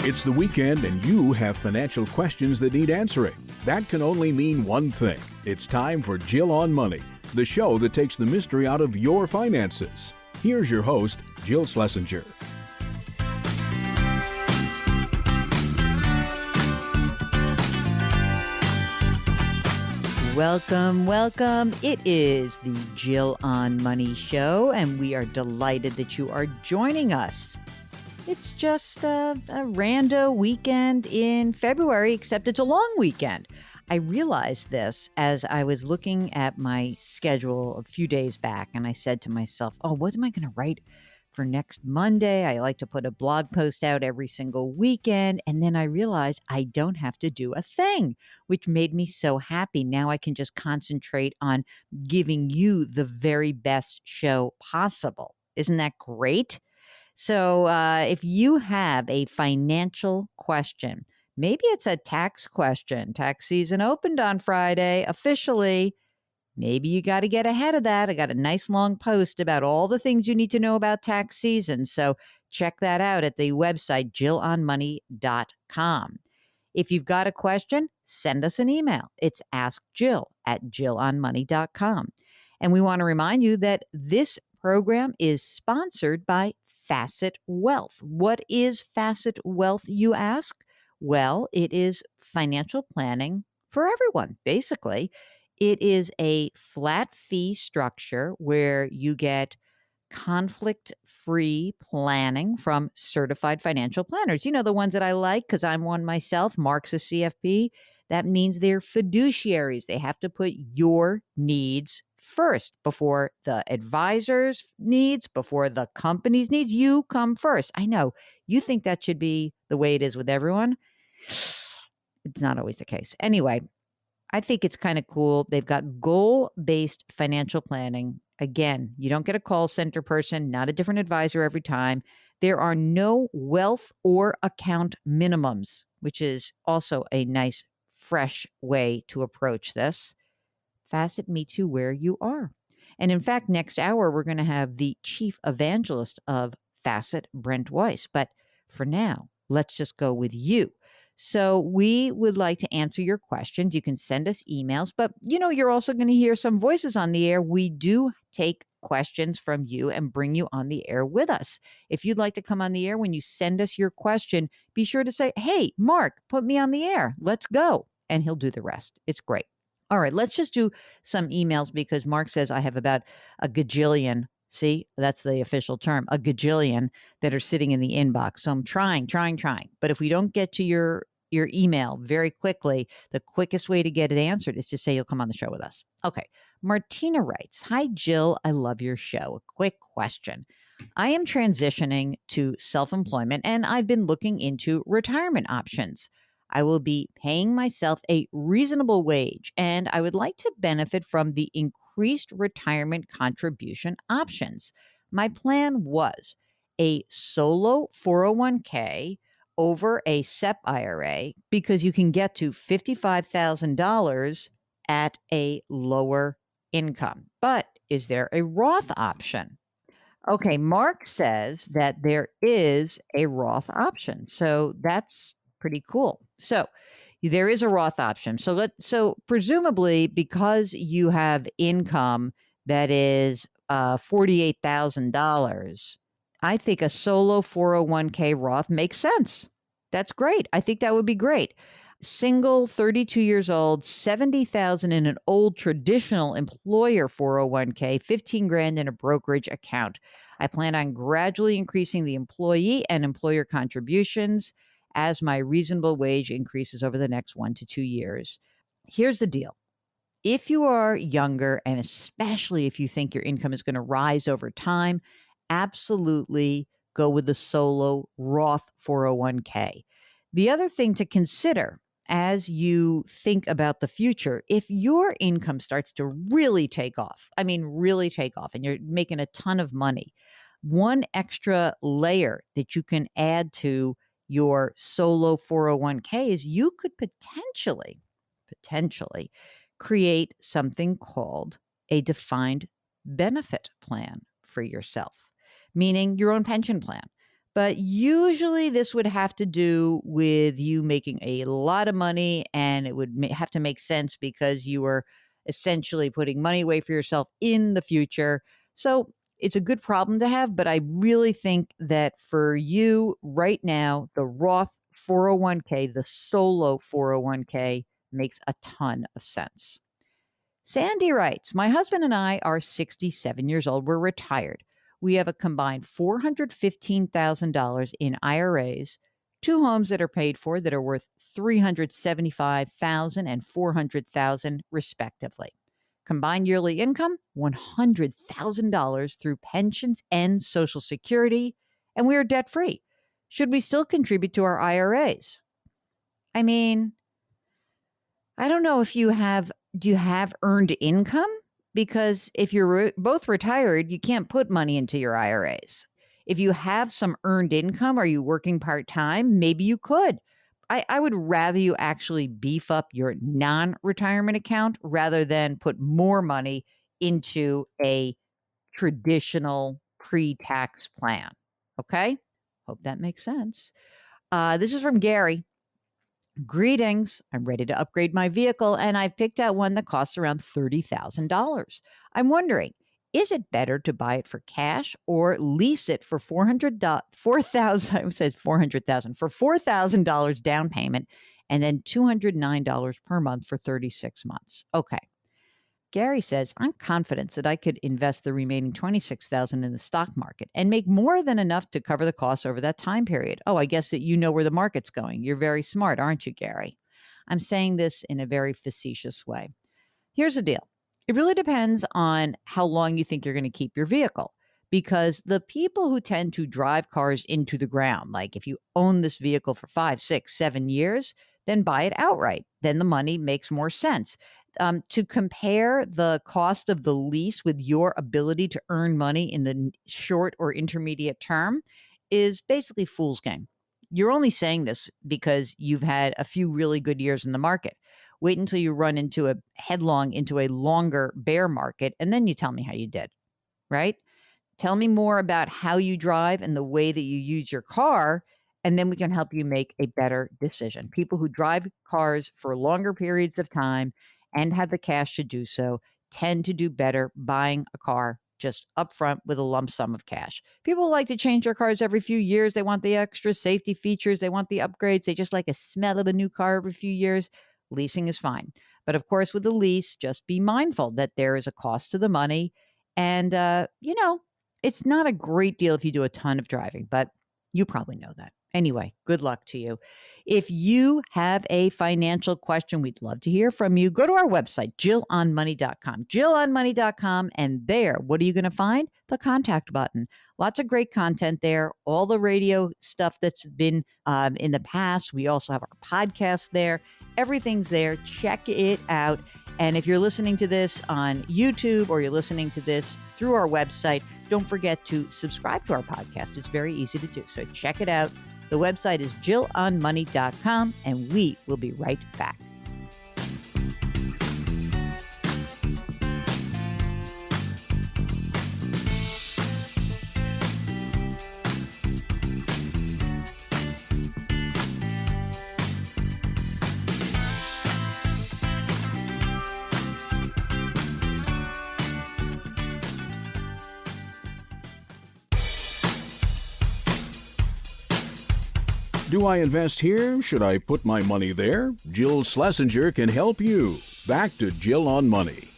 It's the weekend and you have financial questions that need answering. That can only mean one thing. It's time for Jill on Money, the show that takes the mystery out of your finances. Here's your host, Jill Schlesinger. Welcome, welcome. It is the Jill on Money show, and we are delighted that you are joining us. It's just a rando weekend in February, except it's a long weekend. I realized this as I was looking at my schedule a few days back, and I said to myself, what am I going to write for next Monday? I like to put a blog post out every single weekend, and then I realized I don't have to do a thing, which made me so happy. Now I can just concentrate on giving you the very best show possible. Isn't that great? So if you have a financial question, maybe it's a tax question. Tax season opened on Friday officially. Maybe you got to get ahead of that. I got a nice long post about all the things you need to know about tax season. So check that out at the website, jillonmoney.com. If you've got a question, send us an email. It's askjill@jillonmoney.com. And we want to remind you that this program is sponsored by Facet Wealth. What is Facet Wealth, you ask? Well, it is financial planning for everyone, basically. It is a flat fee structure where you get conflict-free planning from certified financial planners. You know, the ones that I like because I'm one myself. Mark's a CFP. That means they're fiduciaries. They have to put your needs first before the advisor's needs, before the company's needs. You come first. I know you think that should be the way it is with everyone. It's not always the case. Anyway, I think it's kind of cool. They've got goal-based financial planning. Again, you don't get a call center person, not a different advisor every time. There are no wealth or account minimums, which is also a nice, fresh way to approach this. Facet meets you where you are. And in fact, next hour, we're going to have the chief evangelist of Facet, Brent. But for now, let's just go with you. So we would like to answer your questions. You can send us emails, but you're also going to hear some voices on the air. We do take questions from you and bring you on the air with us. If you'd like to come on the air, when you send us your question, be sure to say, "Hey, Mark, put me on the air. Let's go." And he'll do the rest. It's great. All right, let's just do some emails because Mark says I have about a gajillion. See, that's the official term, a gajillion that are sitting in the inbox. So I'm trying. But if we don't get to your email very quickly, the quickest way to get it answered is to say you'll come on the show with us. Okay. Martina writes, "Hi, Jill. I love your show. A quick question. I am transitioning to self-employment and I've been looking into retirement options. I will be paying myself a reasonable wage and I would like to benefit from the increased retirement contribution options. My plan was a solo 401k over a SEP IRA because you can get to $55,000 at a lower income. But is there a Roth option?" Okay, Mark says that there is a Roth option. So that's pretty cool. So there is a Roth option. So presumably because you have income that is $48,000, I think a solo 401k Roth makes sense. That's great. I think that would be great. Single, 32 years old, 70,000 in an old traditional employer 401k, 15 grand in a brokerage account. I plan on gradually increasing the employee and employer contributions as my reasonable wage increases over the next 1 to 2 years. Here's the deal. If you are younger, and especially if you think your income is going to rise over time, absolutely go with the solo Roth 401k. The other thing to consider as you think about the future, if your income starts to really take off, and you're making a ton of money, one extra layer that you can add to your solo 401k is you could potentially create something called a defined benefit plan for yourself, meaning your own pension plan. But usually this would have to do with you making a lot of money, and it would have to make sense because you were essentially putting money away for yourself in the future. So it's a good problem to have, but I really think that for you right now, the Roth 401k, the solo 401k makes a ton of sense. Sandy writes, my husband and I are 67 years old. We're retired. We have a combined $415,000 in IRAs, two homes that are paid for that are worth $375,000 and $400,000 respectively. Combined yearly income, $100,000 through pensions and Social Security, and we are debt free. Should we still contribute to our IRAs? I mean, I don't know if do you have earned income? Because if you're both retired, you can't put money into your IRAs. If you have some earned income, are you working part time? Maybe you could. I would rather you actually beef up your non retirement account rather than put more money into a traditional pre tax plan. Okay. Hope that makes sense. This is from Gary. Greetings. I'm ready to upgrade my vehicle and I've picked out one that costs around $30,000. I'm wondering, is it better to buy it for cash or lease it for $4,000, I said 400,000 for $4,000 down payment and then $209 per month for 36 months? Okay. Gary says, I'm confident that I could invest the remaining $26,000 in the stock market and make more than enough to cover the costs over that time period. Oh, I guess that you know where the market's going. You're very smart, aren't you, Gary? I'm saying this in a very facetious way. Here's the deal. It really depends on how long you think you're going to keep your vehicle, because the people who tend to drive cars into the ground, like if you own this vehicle for 5, 6, 7 years, then buy it outright. Then the money makes more sense. To compare the cost of the lease with your ability to earn money in the short or intermediate term is basically fool's game. You're only saying this because you've had a few really good years in the market. Wait until you run into headlong into a longer bear market, and then you tell me how you did, right? Tell me more about how you drive and the way that you use your car, and then we can help you make a better decision. People who drive cars for longer periods of time and have the cash to do so tend to do better buying a car just upfront with a lump sum of cash. People like to change their cars every few years. They want the extra safety features. They want the upgrades. They just like a smell of a new car every few years. Leasing is fine. But of course, with the lease, just be mindful that there is a cost to the money. And, it's not a great deal if you do a ton of driving, but you probably know that. Anyway, good luck to you. If you have a financial question, we'd love to hear from you. Go to our website, jillonmoney.com, jillonmoney.com. And there, what are you going to find? The contact button. Lots of great content there. All the radio stuff that's been in the past. We also have our podcast there. Everything's there. Check it out. And if you're listening to this on YouTube or you're listening to this through our website, don't forget to subscribe to our podcast. It's very easy to do. So check it out. The website is jillonmoney.com, and we will be right back. Do I invest here? Should I put my money there? Jill Schlesinger can help you. Back to Jill on Money.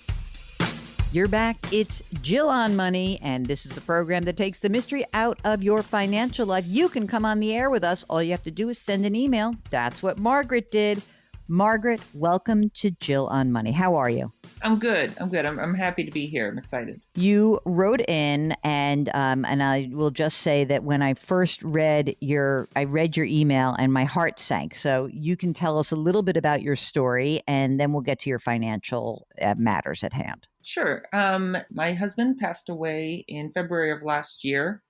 You're back. It's Jill on Money, and this is the program that takes the mystery out of your financial life. You can come on the air with us. All you have to do is send an email. That's what Margaret did. Margaret, welcome to Jill on Money. How are you? I'm good. I'm happy to be here. I'm excited. You wrote in, and I will just say that when I first read your email, and my heart sank. So you can tell us a little bit about your story, and then we'll get to your financial matters at hand. Sure. My husband passed away in February of last year.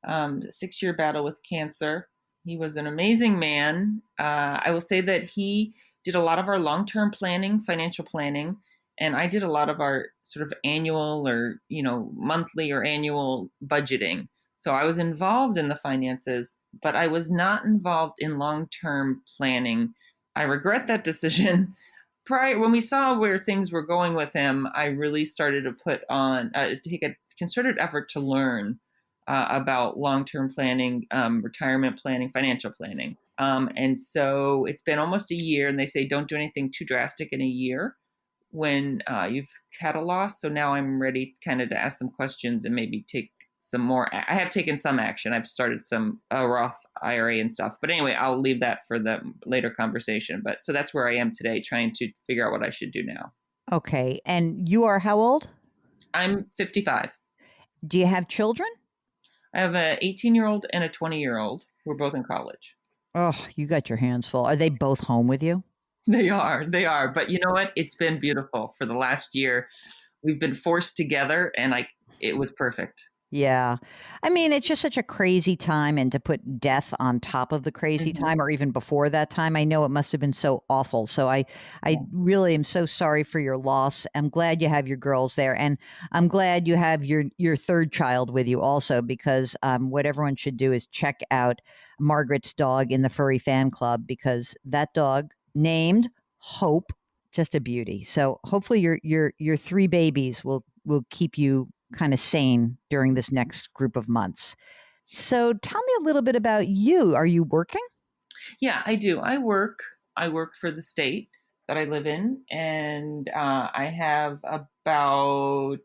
6-year battle with cancer. He was an amazing man. I will say that he did a lot of our long-term planning, financial planning. And I did a lot of our sort of annual or, monthly or annual budgeting. So I was involved in the finances, but I was not involved in long-term planning. I regret that decision. Prior, when we saw where things were going with him, I really started to take a concerted effort to learn about long-term planning, retirement planning, financial planning. And so it's been almost a year, and they say don't do anything too drastic in a year when you've had a loss. So now I'm ready kind of to ask some questions and maybe take some more. I have taken some action. I've started some Roth IRA and stuff. But anyway, I'll leave that for the later conversation. But so that's where I am today, trying to figure out what I should do now. Okay. And you are how old? I'm 55. Do you have children? I have an 18-year-old and a 20-year-old who are both in college. Oh, you got your hands full. Are they both home with you? They are. But you know what? It's been beautiful. For the last year, we've been forced together, and it was perfect. Yeah. I mean, it's just such a crazy time, and to put death on top of the crazy time, or even before that time, I know it must have been so awful. So I really am so sorry for your loss. I'm glad you have your girls there, and I'm glad you have your third child with you also, because what everyone should do is check out Margaret's dog in the furry fan club, because that dog named Hope, just a beauty. So hopefully your three babies will keep you kind of sane during this next group of months. So tell me a little bit about you. Are you working? Yeah, I do. I work for the state that I live in, and I have probably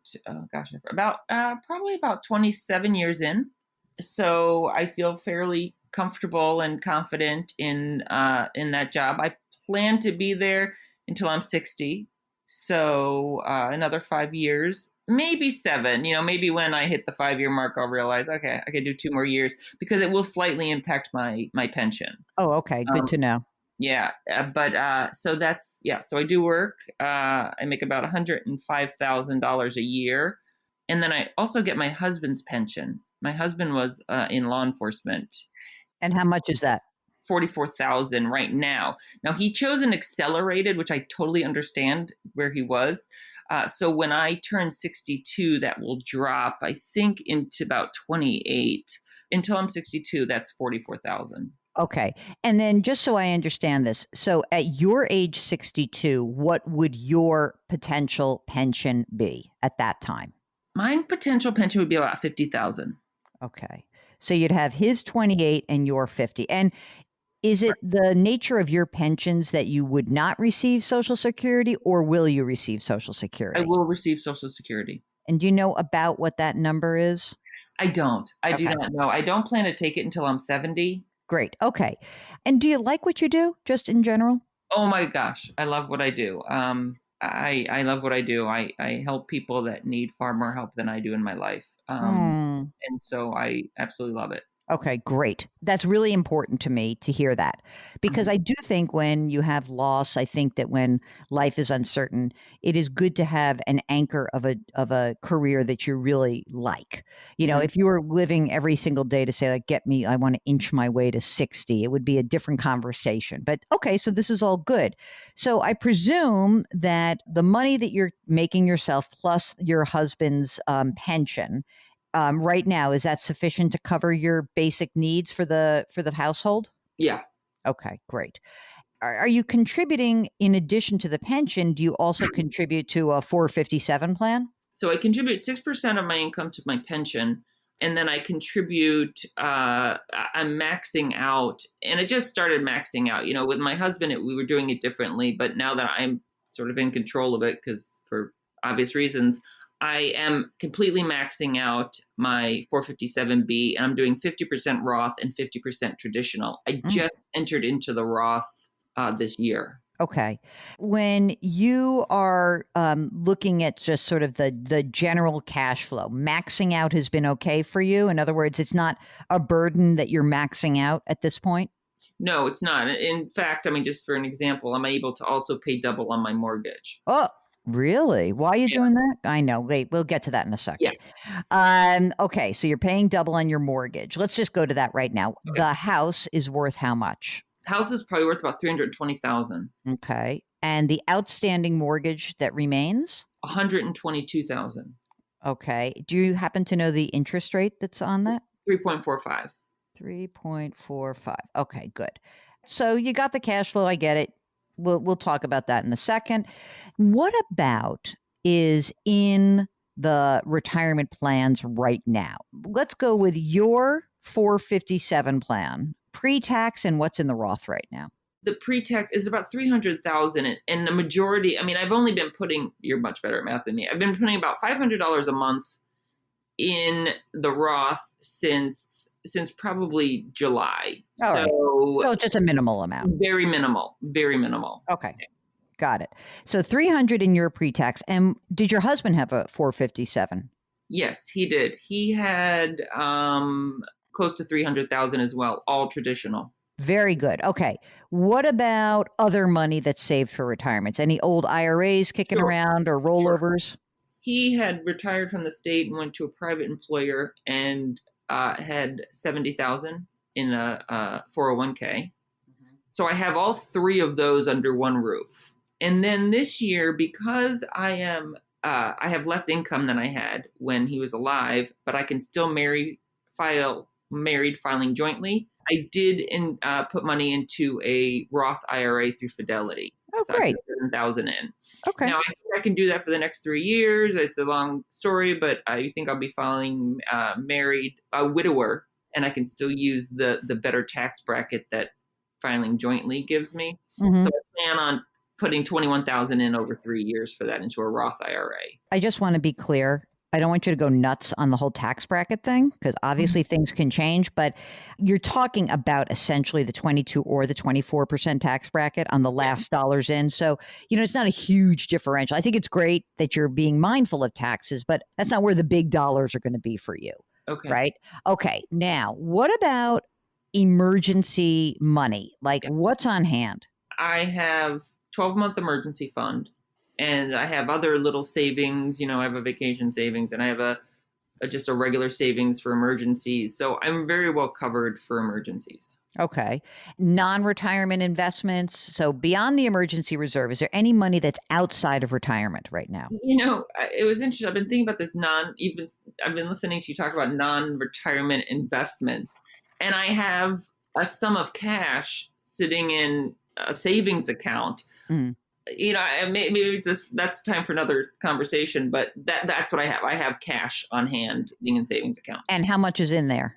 about 27 years in. So I feel fairly comfortable and confident in that job. I plan to be there until I'm 60. So another 5 years, maybe 7. Maybe when I hit the 5-year mark, I'll realize, okay, I could do 2 more years, because it will slightly impact my pension. Oh, okay, good to know. Yeah, so that's So I do work. I make about $105,000 a year, and then I also get my husband's pension. My husband was in law enforcement. And how much is that? 44,000 right now. Now he chose an accelerated, which I totally understand where he was. So when I turn 62, that will drop, I think, into about 28. Until I'm 62, that's 44,000. Okay. And then just so I understand this, so at your age 62, what would your potential pension be at that time? My potential pension would be about 50,000. Okay. So you'd have his 28 and your 50. And is it the nature of your pensions that you would not receive Social Security, or will you receive Social Security? I will receive Social Security. And do you know about what that number is? I don't. I do not know. I don't plan to take it until I'm 70. Great. Okay. And do you like what you do, just in general? Oh my gosh, I love what I do. I love what I do. I help people that need far more help than I do in my life. And so I absolutely love it. Okay, great. That's really important to me to hear that, because I do think when you have loss, I think that when life is uncertain, it is good to have an anchor of a career that you really like. If you were living every single day to say, like, I want to inch my way to 60, it would be a different conversation. But okay, so this is all good. So I presume that the money that you're making yourself plus your husband's pension, right now, is that sufficient to cover your basic needs for the household? Yeah. Okay, great. Are you contributing in addition to the pension? Do you also contribute to a 457 plan? So I contribute 6% of my income to my pension, and then I contribute. I'm maxing out, and it just started maxing out. With my husband, we were doing it differently, but now that I'm sort of in control of it, because for obvious reasons, I am completely maxing out my 457B, and I'm doing 50% Roth and 50% traditional. I just entered into the Roth this year. Okay. When you are looking at just sort of the general cash flow, maxing out has been okay for you? In other words, it's not a burden that you're maxing out at this point? No, it's not. In fact, just for an example, I'm able to also pay double on my mortgage. Oh, really? Why are you doing that? I know. Wait, we'll get to that in a second. Yeah. Okay, so you're paying double on your mortgage. Let's just go to that right now. Okay. The house is worth how much? The house is probably worth about $320,000. Okay. And the outstanding mortgage that remains? $122,000. Okay. Do you happen to know the interest rate that's on that? 3.45. 3.45. Okay, good. So you got the cash flow. I get it. We'll talk about that in a second. What about is in the retirement plans right now? Let's go with your 457 plan, pre-tax, and what's in the Roth right now. The pre-tax is about 300,000, and the majority, I mean, I've only been putting, you're much better at math than me. I've been putting about $500 a month in the Roth since probably July. All right. So just a minimal amount. Very minimal. Okay. Got it. So 300 in your pre-tax. And did your husband have a 457? Yes, he did. He had close to 300,000 as well, all traditional. Very good. Okay. What about other money that's saved for retirements? Any old IRAs kicking around or rollovers? Sure. He had retired from the state and went to a private employer and had 70,000 in a 401k. Mm-hmm. So I have all three of those under one roof. And then this year, because I have less income than I had when he was alive, but I can still married filing jointly. I did put money into a Roth IRA through Fidelity. Oh, so great. I put 7,000 in. Okay. Now, I think I can do that for the next 3 years. It's a long story, but I think I'll be filing a widower, and I can still use the better tax bracket that filing jointly gives me. Mm-hmm. So I plan on putting 21,000 in over 3 years for that into a Roth IRA. I just want to be clear. I don't want you to go nuts on the whole tax bracket thing because obviously things can change, but you're talking about essentially the 22 or the 24% tax bracket on the last dollars in. So, it's not a huge differential. I think it's great that you're being mindful of taxes, but that's not where the big dollars are going to be for you. Okay. Right? Okay. Now, what about emergency money? Like what's on hand? I have 12-month emergency fund. And I have other little savings, I have a vacation savings and I have just a regular savings for emergencies. So I'm very well covered for emergencies. Okay. Non-retirement investments. So beyond the emergency reserve, is there any money that's outside of retirement right now? It was interesting. I've been thinking about this I've been listening to you talk about non-retirement investments. And I have a sum of cash sitting in a savings account. Mm. Maybe that's time for another conversation, but that's what I have. I have cash on hand being in savings account. And how much is in there?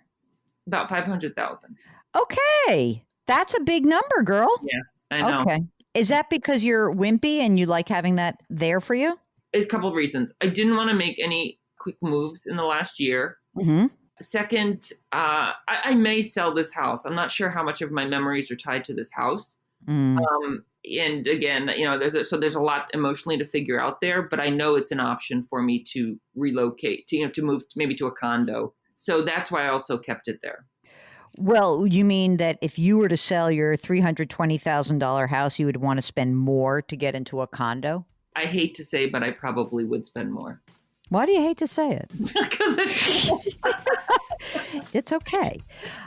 About 500,000. Okay. That's a big number, girl. Yeah, I know. Okay. Is that because you're wimpy and you like having that there for you? A couple of reasons. I didn't want to make any quick moves in the last year. Mm-hmm. Second, I may sell this house. I'm not sure how much of my memories are tied to this house. Mm. And again, there's a lot emotionally to figure out there, but I know it's an option for me to relocate, to move maybe to a condo. So that's why I also kept it there. Well, you mean that if you were to sell your $320,000 house, you would want to spend more to get into a condo? I hate to say, but I probably would spend more. Why do you hate to say it? Because it's okay.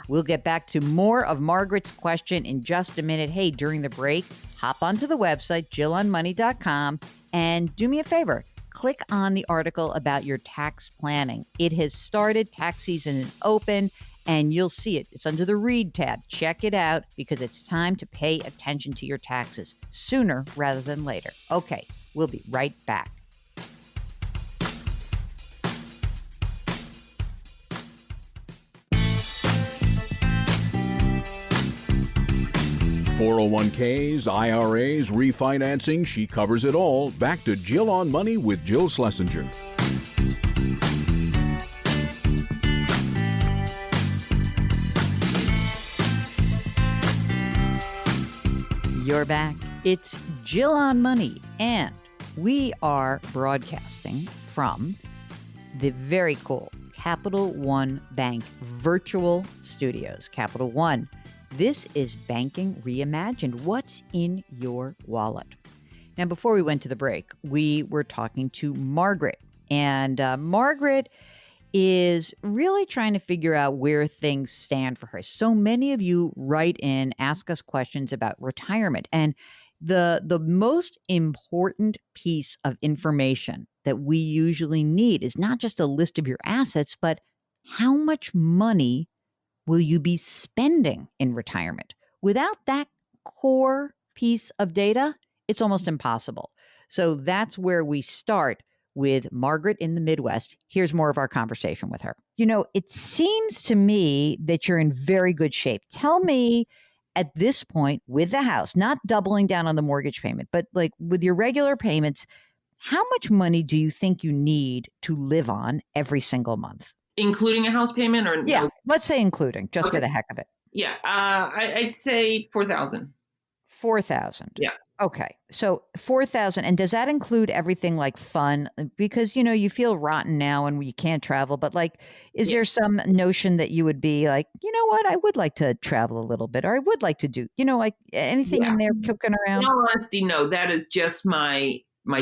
We'll get back to more of Margaret's question in just a minute. Hey, during the break, hop onto the website, jillonmoney.com, and do me a favor. Click on the article about your tax planning. It has started. Tax season is open, and you'll see it. It's under the Read tab. Check it out because it's time to pay attention to your taxes sooner rather than later. Okay, we'll be right back. .401ks, IRAs, refinancing, she covers it all. Back to Jill on Money with Jill Schlesinger. You're back. It's Jill on Money, and we are broadcasting from the very cool Capital One Bank virtual studios. Capital One. This is banking reimagined. What's in your wallet? Now, before we went to the break, we were talking to Margaret. And Margaret is really trying to figure out where things stand for her. So many of you write in, ask us questions about retirement. And the most important piece of information that we usually need is not just a list of your assets, but how much money will you be spending in retirement? Without that core piece of data, it's almost impossible. So that's where we start with Margaret in the Midwest. Here's more of our conversation with her. It seems to me that you're in very good shape. Tell me at this point with the house, not doubling down on the mortgage payment, but like with your regular payments, how much money do you think you need to live on every single month? Including a house payment or Yeah, no? let's say including, just for Okay. the heck of it. Yeah. I'd say 4,000. 4,000. Yeah. Okay. So 4,000. And does that include everything like fun? Because, you feel rotten now and you can't travel, but like, is Yeah. there some notion that you would be like, you know what? I would like to travel a little bit, or I would like to do, like anything Yeah. in there kicking In around? all honesty, no, that is just my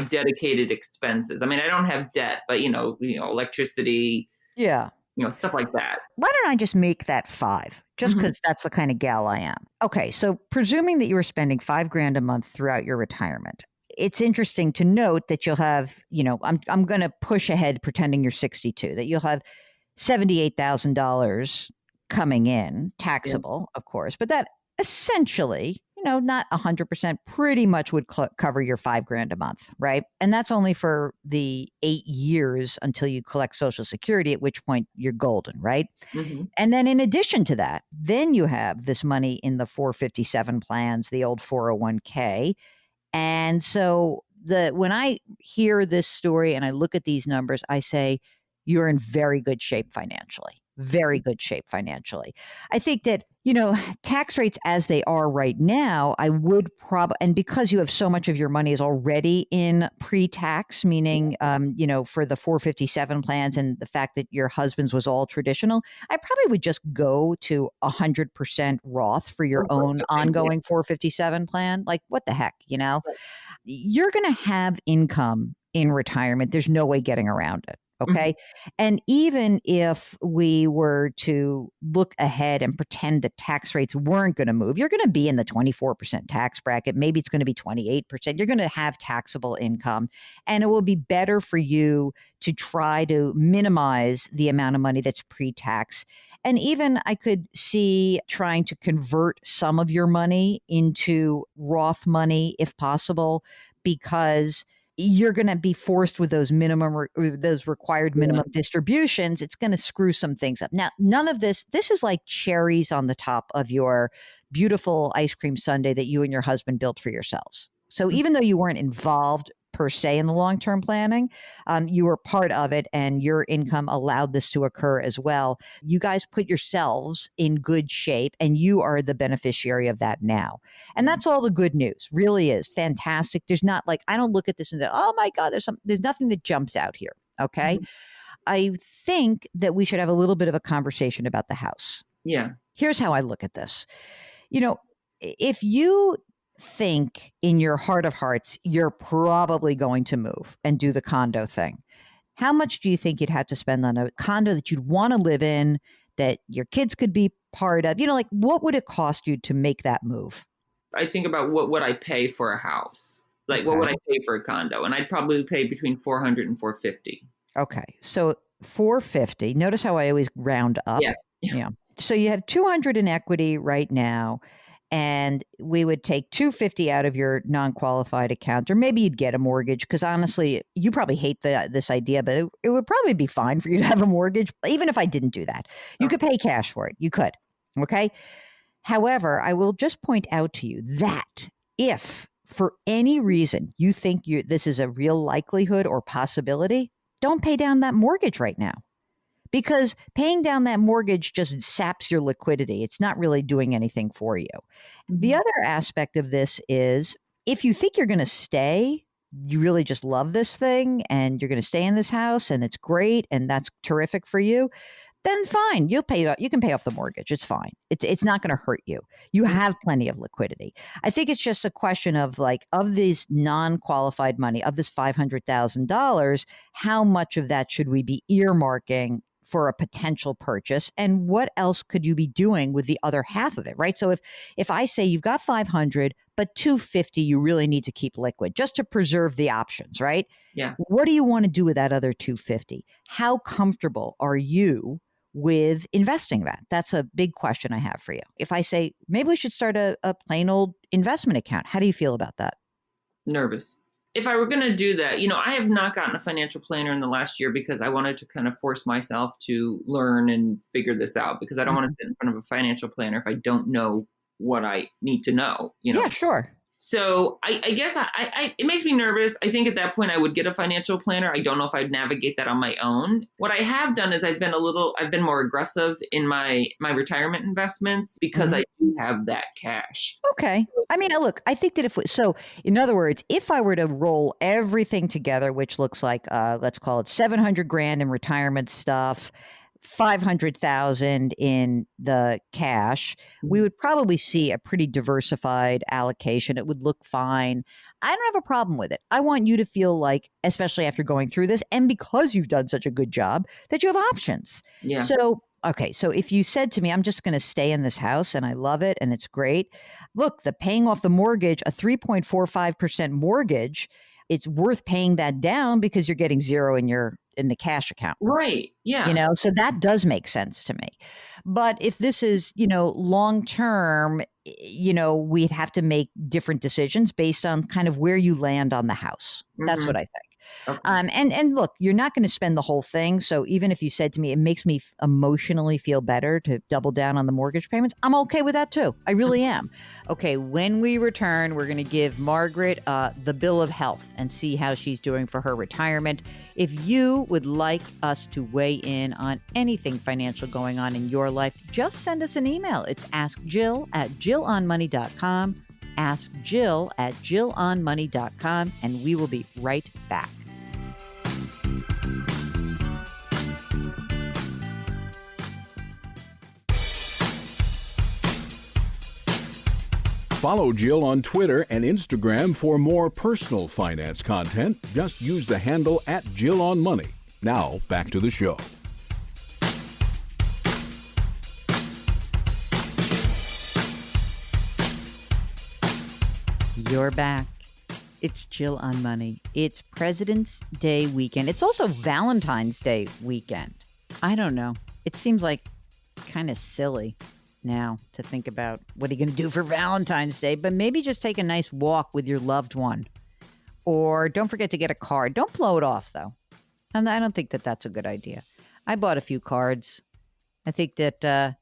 dedicated expenses. I mean, I don't have debt, but electricity, Yeah. stuff like that. Why don't I just make that 5? Just Mhm. because that's the kind of gal I am. Okay, so presuming that you were spending 5 grand a month throughout your retirement, it's interesting to note that you'll have, I'm going to push ahead pretending you're 62, that you'll have $78,000 coming in, Yeah. taxable, of course, but that essentially, not 100%, pretty much would cover your 5 grand a month, right? And that's only for the 8 years until you collect Social Security, at which point you're golden, right? Hmm. And then in addition to that, then you have this money in the 457 plans, the old 401k. And so when I hear this story and I look at these numbers, I say, you're in very good shape financially. Very good shape financially. I think that, tax rates as they are right now, I would probably, and because you have so much of your money is already in pre-tax, meaning, for the 457 plans and the fact that your husband's was all traditional, I probably would just go to 100% Roth for your Oh, good. own Okay. Yeah. ongoing 457 plan. Like, what the heck, You're going to have income in retirement. There's no way getting around it. Mhm. Okay. And even if we were to look ahead and pretend that tax rates weren't going to move, you're going to be in the 24% tax bracket. Maybe it's going to be 28%. You're going to have taxable income. And it will be better for you to try to minimize the amount of money that's pre tax. And even I could see trying to convert some of your money into Roth money if possible, because you're going to be forced with those those required Yeah. minimum distributions. It's going to screw some things up. Now, none of this is like cherries on the top of your beautiful ice cream sundae that you and your husband built for yourselves. So Mhm. even though you weren't involved per se in the long-term planning, you were part of it and your income allowed this to occur as well. You guys put yourselves in good shape and you are the beneficiary of that now. And that's all the good news. Really is fantastic. There's not like, I don't look at this and say, oh my God, there's nothing that jumps out here. Okay. Mhm. I think that we should have a little bit of a conversation about the house. Yeah. Here's how I look at this. You know, if you think in your heart of hearts, you're probably going to move and do the condo thing, how much do you think you'd have to spend on a condo that you'd want to live in, that your kids could be part of? Like what would it cost you to make that move? I think about what would I pay for a house? Like what Okay. would I pay for a condo? And I'd probably pay between 400 and 450. Okay. So 450. Notice how I always round up. Yeah. Yeah. Yeah. So you have 200 in equity right now, and we would take 250 out of your non-qualified account, or maybe you'd get a mortgage, because honestly, you probably hate this idea, but it would probably be fine for you to have a mortgage. Even if I didn't do that, you could pay cash for it. You could. Okay. However, I will just point out to you that if for any reason you think this is a real likelihood or possibility, don't pay down that mortgage right now, because paying down that mortgage just saps your liquidity. It's not really doing anything for you. The Mhm. other aspect of this is, if you think you're going to stay, you really just love this thing and you're going to stay in this house and it's great and that's terrific for you, then fine, you can pay off the mortgage. It's fine. It's not going to hurt you. You have plenty of liquidity. I think it's just a question of like, of these non-qualified money, of this $500,000, how much of that should we be earmarking for a potential purchase, and what else could you be doing with the other half of it, right? So if I say you've got 500 but 250 you really need to keep liquid just to preserve the options, right? Yeah. What do you want to do with that other 250? How comfortable are you with investing that? That's a big question I have for you. If I say, maybe we should start a plain old investment account, how do you feel about that? Nervous. If I were going to do that, I have not gotten a financial planner in the last year because I wanted to kind of force myself to learn and figure this out, because I don't want to sit in front of a financial planner if I don't know what I need to know. Yeah, sure. So I guess it makes me nervous. I think at that point I would get a financial planner. I don't know if I'd navigate that on my own. What I have done is I've been more aggressive in my retirement investments because I do have that cash. Okay. I mean, look, I think that in other words, if I were to roll everything together, which looks like, let's call it 700 grand in retirement stuff, 500,000 in the cash, we would probably see a pretty diversified allocation. It would look fine. I don't have a problem with it. I want you to feel like, especially after going through this, and because you've done such a good job, that you have options. Yeah. So, okay. So if you said to me, I'm just going to stay in this house and I love it and it's great. Look, the paying off the mortgage, a 3.45% mortgage, it's worth paying that down because you're getting zero in the cash account. Right. Yeah. So that does make sense to me. But if this is, long term, we'd have to make different decisions based on kind of where you land on the house. That's what I think. Okay. And look, you're not going to spend the whole thing. So even if you said to me, it makes me emotionally feel better to double down on the mortgage payments, I'm okay with that too. I really am. Okay, when we return, we're going to give Margaret the bill of health and see how she's doing for her retirement. If you would like us to weigh in on anything financial going on in your life, just send us an email. It's askjill@jillonmoney.com. Ask Jill at jillonmoney.com, and we will be right back. Follow Jill on Twitter and Instagram for more personal finance content. Just use the handle @JillOnMoney. Now, back to the show. You're back. It's Jill on Money. It's President's Day weekend. It's also Valentine's Day weekend. I don't know. It seems like kind of silly now to think about what are you going to do for Valentine's Day, but maybe just take a nice walk with your loved one. Or don't forget to get a card. Don't blow it off, though. And I don't think that that's a good idea. I bought a few cards. I think that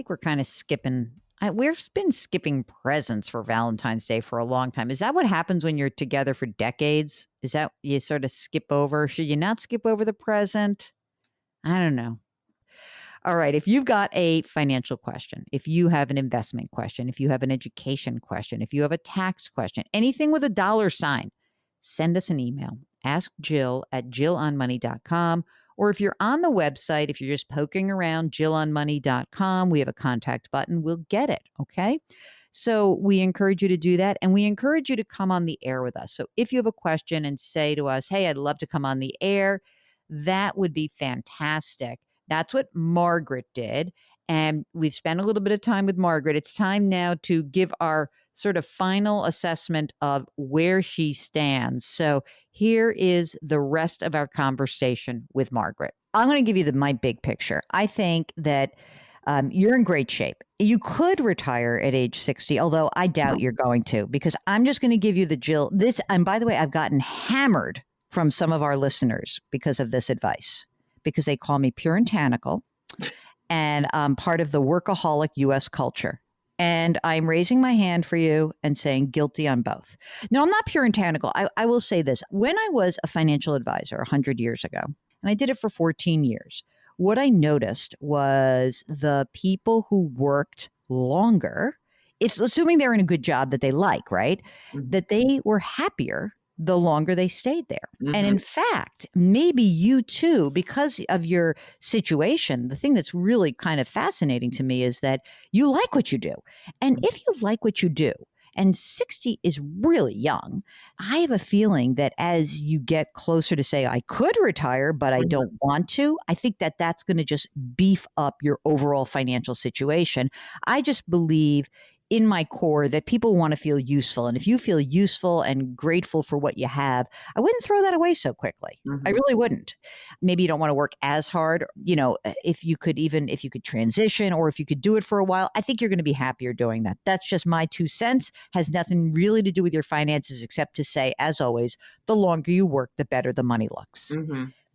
we're kind of skipping. We've been skipping presents for Valentine's Day for a long time. Is that what happens when you're together for decades? Is that you sort of skip over? Should you not skip over the present? I don't know. All right. If you've got a financial question, if you have an investment question, if you have an education question, if you have a tax question, anything with a dollar sign, send us an email. Ask Jill at jillonmoney.com. Or if you're on the website, if you're just poking around, jillonmoney.com, we have a contact button. We'll get it. Okay. So we encourage you to do that. And we encourage you to come on the air with us. So if you have a question and say to us, hey, I'd love to come on the air, that would be fantastic. That's what Margaret did. And we've spent a little bit of time with Margaret. It's time now to give our sort of final assessment of where she stands. So here is the rest of our conversation with Margaret. I'm going to give you my big picture. I think that you're in great shape. You could retire at age 60, although I doubt you're going to, because I'm just going to give you the Jill. And by the way, I've gotten hammered from some of our listeners because of this advice, because they call me puritanical and I'm part of the workaholic U.S. culture. And I'm raising my hand for you and saying guilty on both. No, I'm not puritanical. I will say this. When I was a financial advisor 100 years ago, and I did it for 14 years, what I noticed was the people who worked longer, assuming they're in a good job that they like, right? Mm-hmm. That they were happier the longer they stayed there. Mm-hmm. And in fact, maybe you too, because of your situation, the thing that's really kind of fascinating to me is that you like what you do. And if you like what you do, and 60 is really young, I have a feeling that as you get closer to say, I could retire, but I don't want to, I think that that's going to just beef up your overall financial situation. I just believe in my core that people want to feel useful. And if you feel useful and grateful for what you have, I wouldn't throw that away so quickly. I really wouldn't. Maybe you don't want to work as hard. If you could transition, or if you could do it for a while, I think you're going to be happier doing that. That's just my 2 cents. Has nothing really to do with your finances, except to say, as always, the longer you work, the better the money looks.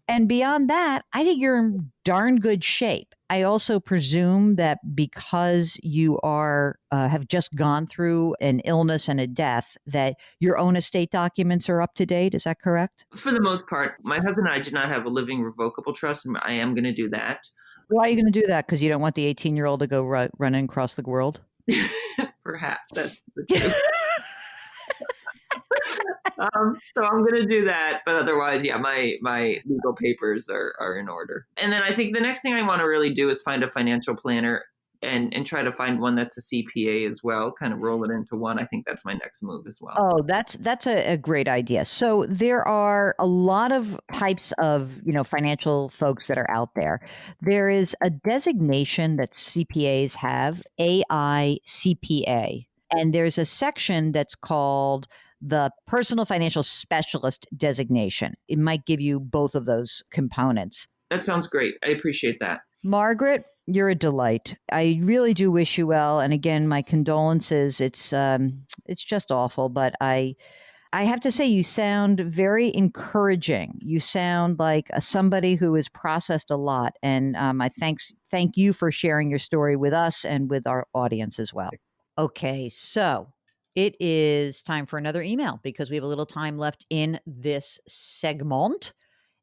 And beyond that, I think you're in darn good shape. I also presume that because you have just gone through an illness and a death, that your own estate documents are up to date. Is that correct? For the most part. My husband and I do not have a living revocable trust, and I am going to do that. Why are you going to do that? Because you don't want the 18-year-old to go running across the world? Perhaps that's the truth. So I'm going to do that. But otherwise, yeah, my legal papers are in order. And then I think the next thing I want to really do is find a financial planner and try to find one that's a CPA as well, kind of roll it into one. I think that's my next move as well. Oh, that's a great idea. So there are a lot of types of, financial folks that are out there. There is a designation that CPAs have, AICPA, and there's a section that's called the Personal Financial Specialist designation. It might give you both of those components. That sounds great. I appreciate that. Margaret, you're a delight. I really do wish you well. And again, my condolences. It's just awful, but I have to say you sound very encouraging. You sound like somebody who has processed a lot. And I thank you for sharing your story with us and with our audience as well. Okay, so it is time for another email because we have a little time left in this segment.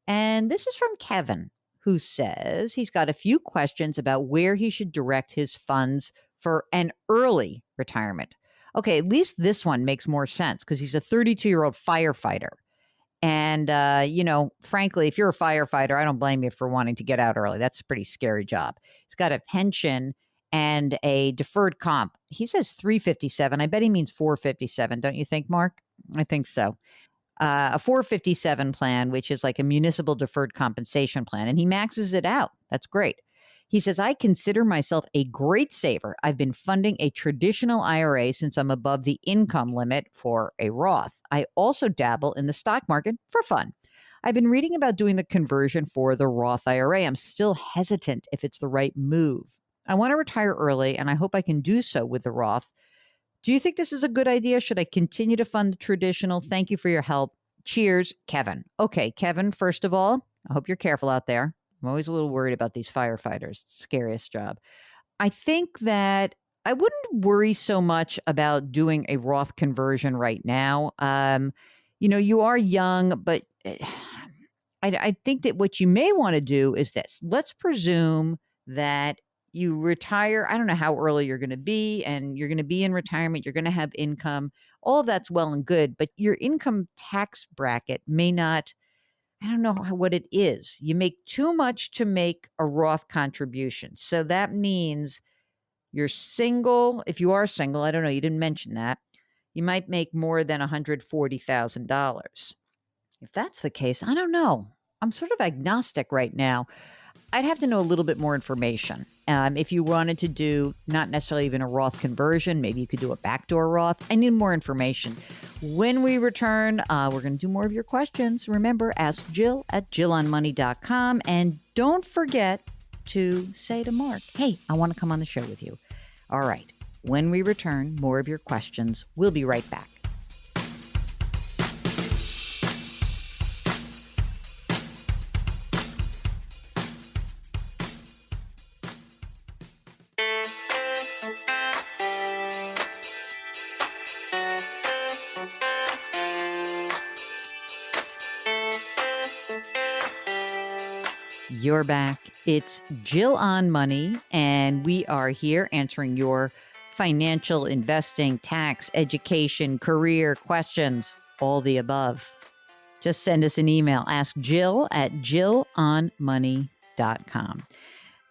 And this is from Kevin, who says he's got a few questions about where he should direct his funds for an early retirement. Okay, at least this one makes more sense because he's a 32-year-old firefighter. And, frankly, if you're a firefighter, I don't blame you for wanting to get out early. That's a pretty scary job. He's got a pension and a deferred comp. He says 357. I bet he means 457. Don't you think, Mark? I think so. A 457 plan, which is like a municipal deferred compensation plan, and he maxes it out. That's great. He says, I consider myself a great saver. I've been funding a traditional IRA since I'm above the income limit for a Roth. I also dabble in the stock market for fun. I've been reading about doing the conversion for the Roth IRA. I'm still hesitant if it's the right move. I want to retire early, and I hope I can do so with the Roth. Do you think this is a good idea? Should I continue to fund the traditional? Thank you for your help. Cheers, Kevin. Okay, Kevin, first of all, I hope you're careful out there. I'm always a little worried about these firefighters. Scariest job. I think that I wouldn't worry so much about doing a Roth conversion right now. You are young, but I think that what you may want to do is this. Let's presume that you retire. I don't know how early you're going to be, and you're going to be in retirement. You're going to have income. All of that's well and good, but your income tax bracket may not, I don't know what it is. You make too much to make a Roth contribution. So that means you're single. If you are single, I don't know, you didn't mention that. You might make more than $140,000. If that's the case, I don't know. I'm sort of agnostic right now. I'd have to know a little bit more information. If you wanted to do not necessarily even a Roth conversion, maybe you could do a backdoor Roth. I need more information. When we return, we're going to do more of your questions. Remember, ask Jill at jillonmoney.com. And don't forget to say to Mark, hey, I want to come on the show with you. All right. When we return, more of your questions. We'll be right back. You're back. It's Jill on Money, and we are here answering your financial, investing, tax, education, career questions, all the above. Just send us an email. Ask Jill at jillonmoney.com.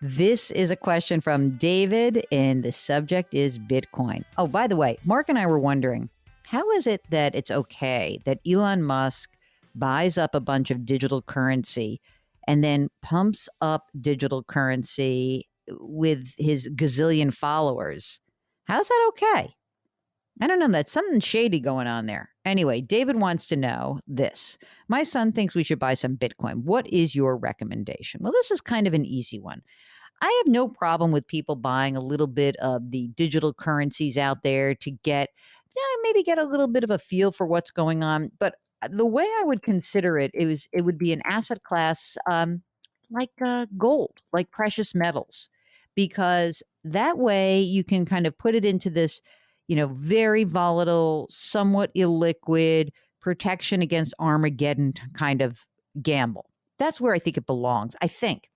This is a question from David, and the subject is Bitcoin. Oh, by the way, Mark and I were wondering, how is it that it's okay that Elon Musk buys up a bunch of digital currency and then pumps up digital currency with his gazillion followers? How's that okay? I don't know. That's something shady going on there. Anyway, David wants to know this. My son thinks we should buy some Bitcoin. What is your recommendation? Well, this is kind of an easy one. I have no problem with people buying a little bit of the digital currencies out there to get, maybe get a little bit of a feel for what's going on. But the way I would consider it would be an asset class like gold, like precious metals, because that way you can kind of put it into this, very volatile, somewhat illiquid protection against Armageddon kind of gamble. That's where I think it belongs. I think.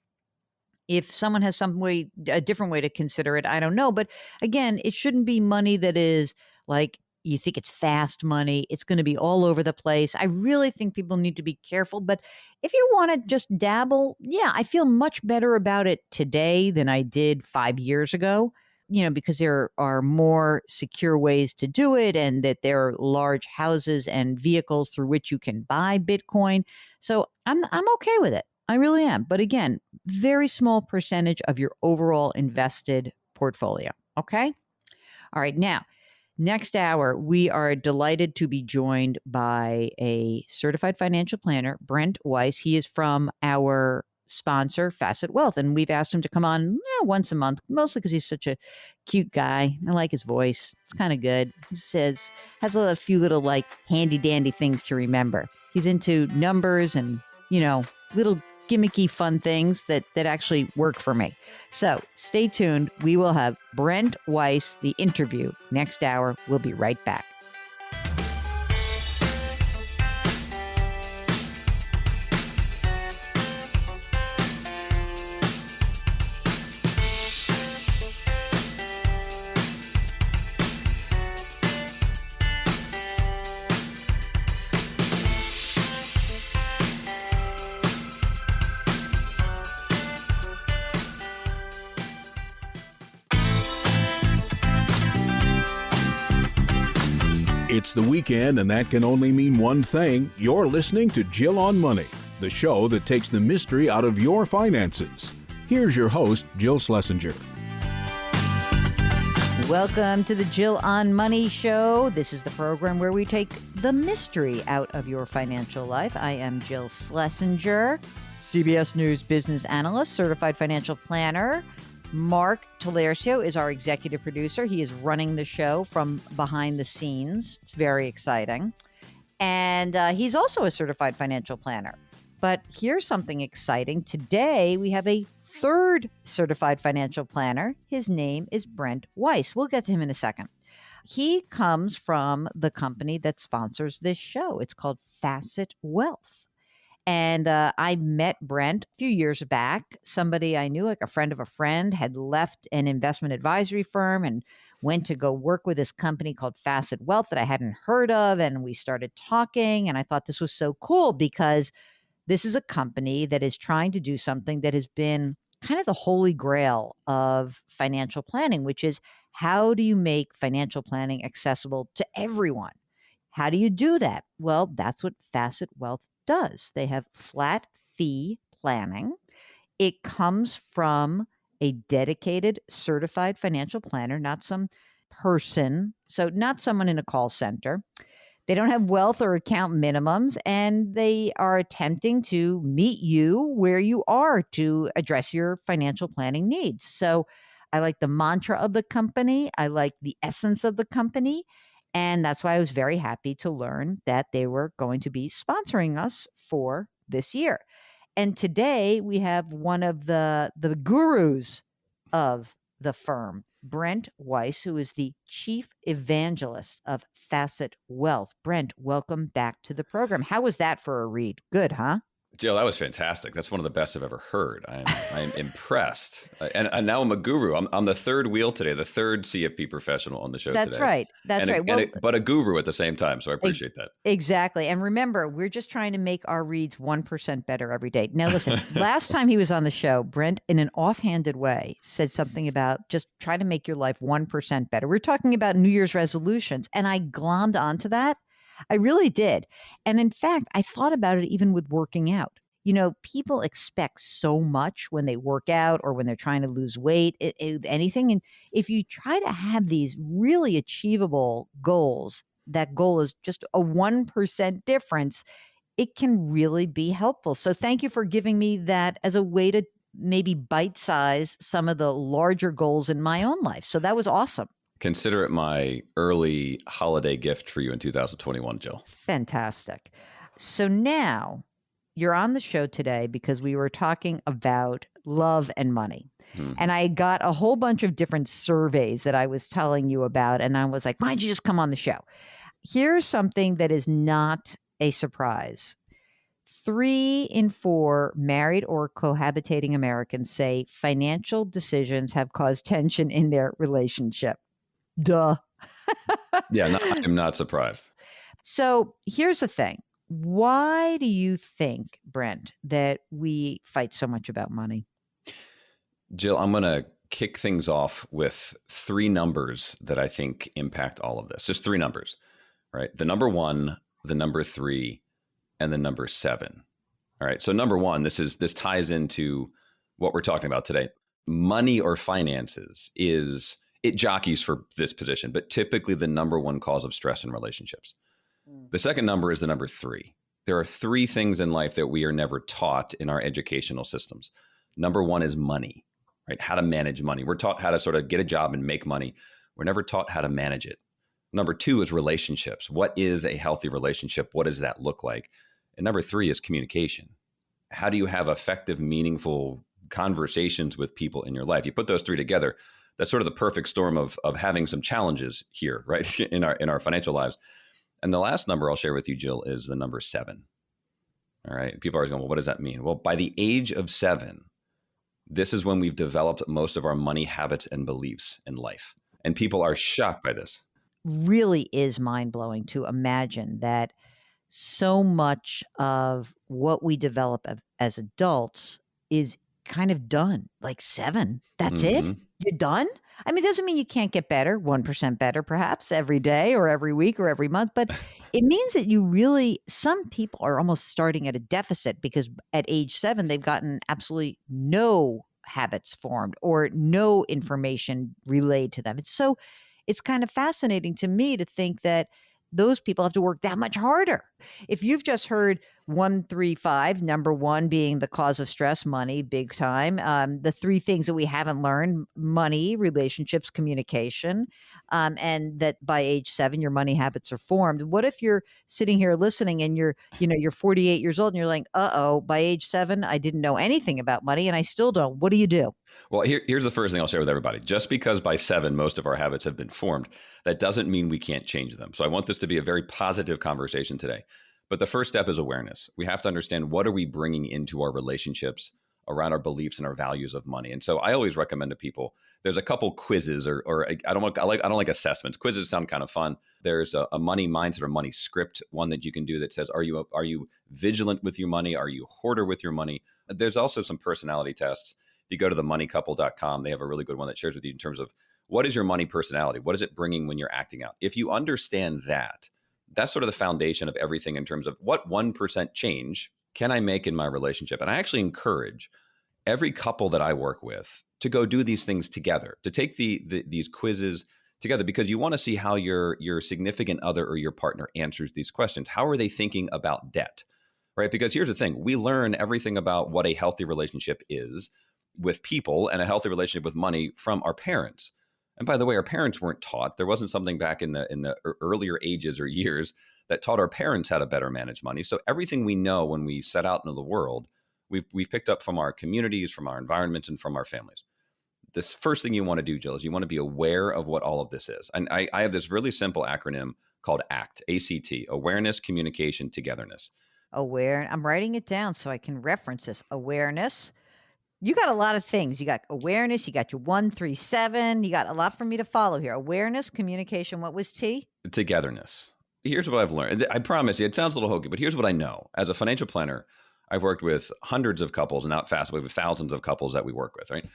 If someone has a different way to consider it, I don't know. But again, it shouldn't be money that is like you think it's fast money. It's going to be all over the place. I really think people need to be careful. But if you want to just dabble, yeah, I feel much better about it today than I did 5 years ago. Because there are more secure ways to do it and that there are large houses and vehicles through which you can buy Bitcoin. So I'm okay with it. I really am. But again, very small percentage of your overall invested portfolio. Okay. All right. Now, next hour, we are delighted to be joined by a certified financial planner, Brent Weiss. He is from our sponsor, Facet Wealth. And we've asked him to come on once a month, mostly because he's such a cute guy. I like his voice. It's kind of good. He has a few little like handy dandy things to remember. He's into numbers and, little gimmicky fun things that actually work for me. So stay tuned. We will have Brent Weiss, the interview, next hour. We'll be right back. It's the weekend, and that can only mean one thing. You're listening to Jill on Money, the show that takes the mystery out of your finances. Here's your host, Jill Schlesinger. Welcome to the Jill on Money show. This is the program where we take the mystery out of your financial life. I am Jill Schlesinger, CBS News business analyst, certified financial planner. Mark Talercio is our executive producer. He is running the show from behind the scenes. It's very exciting. And he's also a certified financial planner. But here's something exciting. Today, we have a third certified financial planner. His name is Brent Weiss. We'll get to him in a second. He comes from the company that sponsors this show. It's called Facet Wealth. And I met Brent a few years back. Somebody I knew, like a friend of a friend, had left an investment advisory firm and went to go work with this company called Facet Wealth that I hadn't heard of. And we started talking. And I thought this was so cool because this is a company that is trying to do something that has been kind of the holy grail of financial planning, which is how do you make financial planning accessible to everyone? How do you do that? Well, that's what Facet Wealth does. They have flat fee planning. It comes from a dedicated certified financial planner, not some person. So not someone in a call center. They don't have wealth or account minimums, and they are attempting to meet you where you are to address your financial planning needs. So I like the mantra of the company. I like the essence of the company. And that's why I was very happy to learn that they were going to be sponsoring us for this year. And today we have one of the gurus of the firm, Brent Weiss, who is the chief evangelist of Facet Wealth. Brent, welcome back to the program. How was that for a read? Good, huh? Jill, that was fantastic. That's one of the best I've ever heard. I'm impressed. And now I'm a guru. I'm the third wheel today, the third CFP professional on the show That's today. right. That's right. But a guru at the same time. So I appreciate that. Exactly. And remember, we're just trying to make our reads 1% better every day. Now, listen, last time he was on the show, Brent, in an offhanded way, said something about just try to make your life 1% better. We're talking about New Year's resolutions. And I glommed onto that. I really did. And in fact, I thought about it even with working out. People expect so much when they work out or when they're trying to lose weight, anything. And if you try to have these really achievable goals, that goal is just a 1% difference, it can really be helpful. So thank you for giving me that as a way to maybe bite size some of the larger goals in my own life. So that was awesome. Consider it my early holiday gift for you in 2021, Jill. Fantastic. So now you're on the show today because we were talking about love and money. And I got a whole bunch of different surveys that I was telling you about. And I was like, why don't you just come on the show? Here's something that is not a surprise. 3 in 4 married or cohabitating Americans say financial decisions have caused tension in their relationship. Duh. Yeah, I'm not surprised. So here's the thing. Why do you think, Brent, that we fight so much about money? Jill, I'm going to kick things off with 3 numbers that I think impact all of this. Just 3 numbers, right? The number 1, the number 3, and the number 7. All right. So number 1, this ties into what we're talking about today. Money or finances it jockeys for this position, but typically the number 1 cause of stress in relationships. The second number is the number 3. There are 3 things in life that we are never taught in our educational systems. Number 1 is money, right? How to manage money. We're taught how to sort of get a job and make money. We're never taught how to manage it. Number 2 is relationships. What is a healthy relationship? What does that look like? And number 3 is communication. How do you have effective, meaningful conversations with people in your life? You put those 3 together, that's sort of the perfect storm of having some challenges here, right? in our financial lives. And the last number I'll share with you, Jill, is the number 7. All right. People are always going, well, what does that mean? Well, by the age of 7, this is when we've developed most of our money habits and beliefs in life. And people are shocked by this. Really is mind-blowing to imagine that so much of what we develop as adults is kind of done. Like 7, that's it? You're done? I mean, it doesn't mean you can't get better, 1% better perhaps every day or every week or every month, but it means that some people are almost starting at a deficit because at age 7, they've gotten absolutely no habits formed or no information relayed to them. It's kind of fascinating to me to think that those people have to work that much harder. If you've just heard 1, 3, 5, number 1 being the cause of stress, money, big time. The 3 things that we haven't learned: money, relationships, communication, and that by age 7, your money habits are formed. What if you're sitting here listening and you're 48 years old and you're like, by age 7, I didn't know anything about money and I still don't. What do you do? Well, here's the first thing I'll share with everybody. Just because by 7, most of our habits have been formed, that doesn't mean we can't change them. So I want this to be a very positive conversation today. But the first step is awareness. We have to understand, what are we bringing into our relationships around our beliefs and our values of money. And so I always recommend to people, there's a couple quizzes or I don't like assessments. Quizzes sound kind of fun. There's a money mindset or money script, one that you can do that says, are you vigilant with your money? Are you a hoarder with your money? There's also some personality tests. If you go to themoneycouple.com, they have a really good one that shares with you in terms of, what is your money personality? What is it bringing when you're acting out? If you understand that, that's sort of the foundation of everything in terms of what 1% change can I make in my relationship? And I actually encourage every couple that I work with to go do these things together, to take these quizzes together, because you want to see how your significant other or your partner answers these questions. How are they thinking about debt, right? Because here's the thing, we learn everything about what a healthy relationship is with people and a healthy relationship with money from our parents. And by the way, our parents weren't taught. There wasn't something back in the earlier ages or years that taught our parents how to better manage money. So everything we know when we set out into the world, we've picked up from our communities, from our environments, and from our families. This first thing you want to do, Jill, is you want to be aware of what all of this is. And I have this really simple acronym called ACT, A-C-T, Awareness, Communication, Togetherness. Aware. I'm writing it down so I can reference this. Awareness. You got a lot of things. You got awareness. You got your 1, 3, 7. You got a lot for me to follow here. Awareness, communication. What was T? Togetherness. Here's what I've learned. I promise you, it sounds a little hokey, but here's what I know. As a financial planner, I've worked with hundreds of couples, and out fast, we have thousands of couples that we work with, right?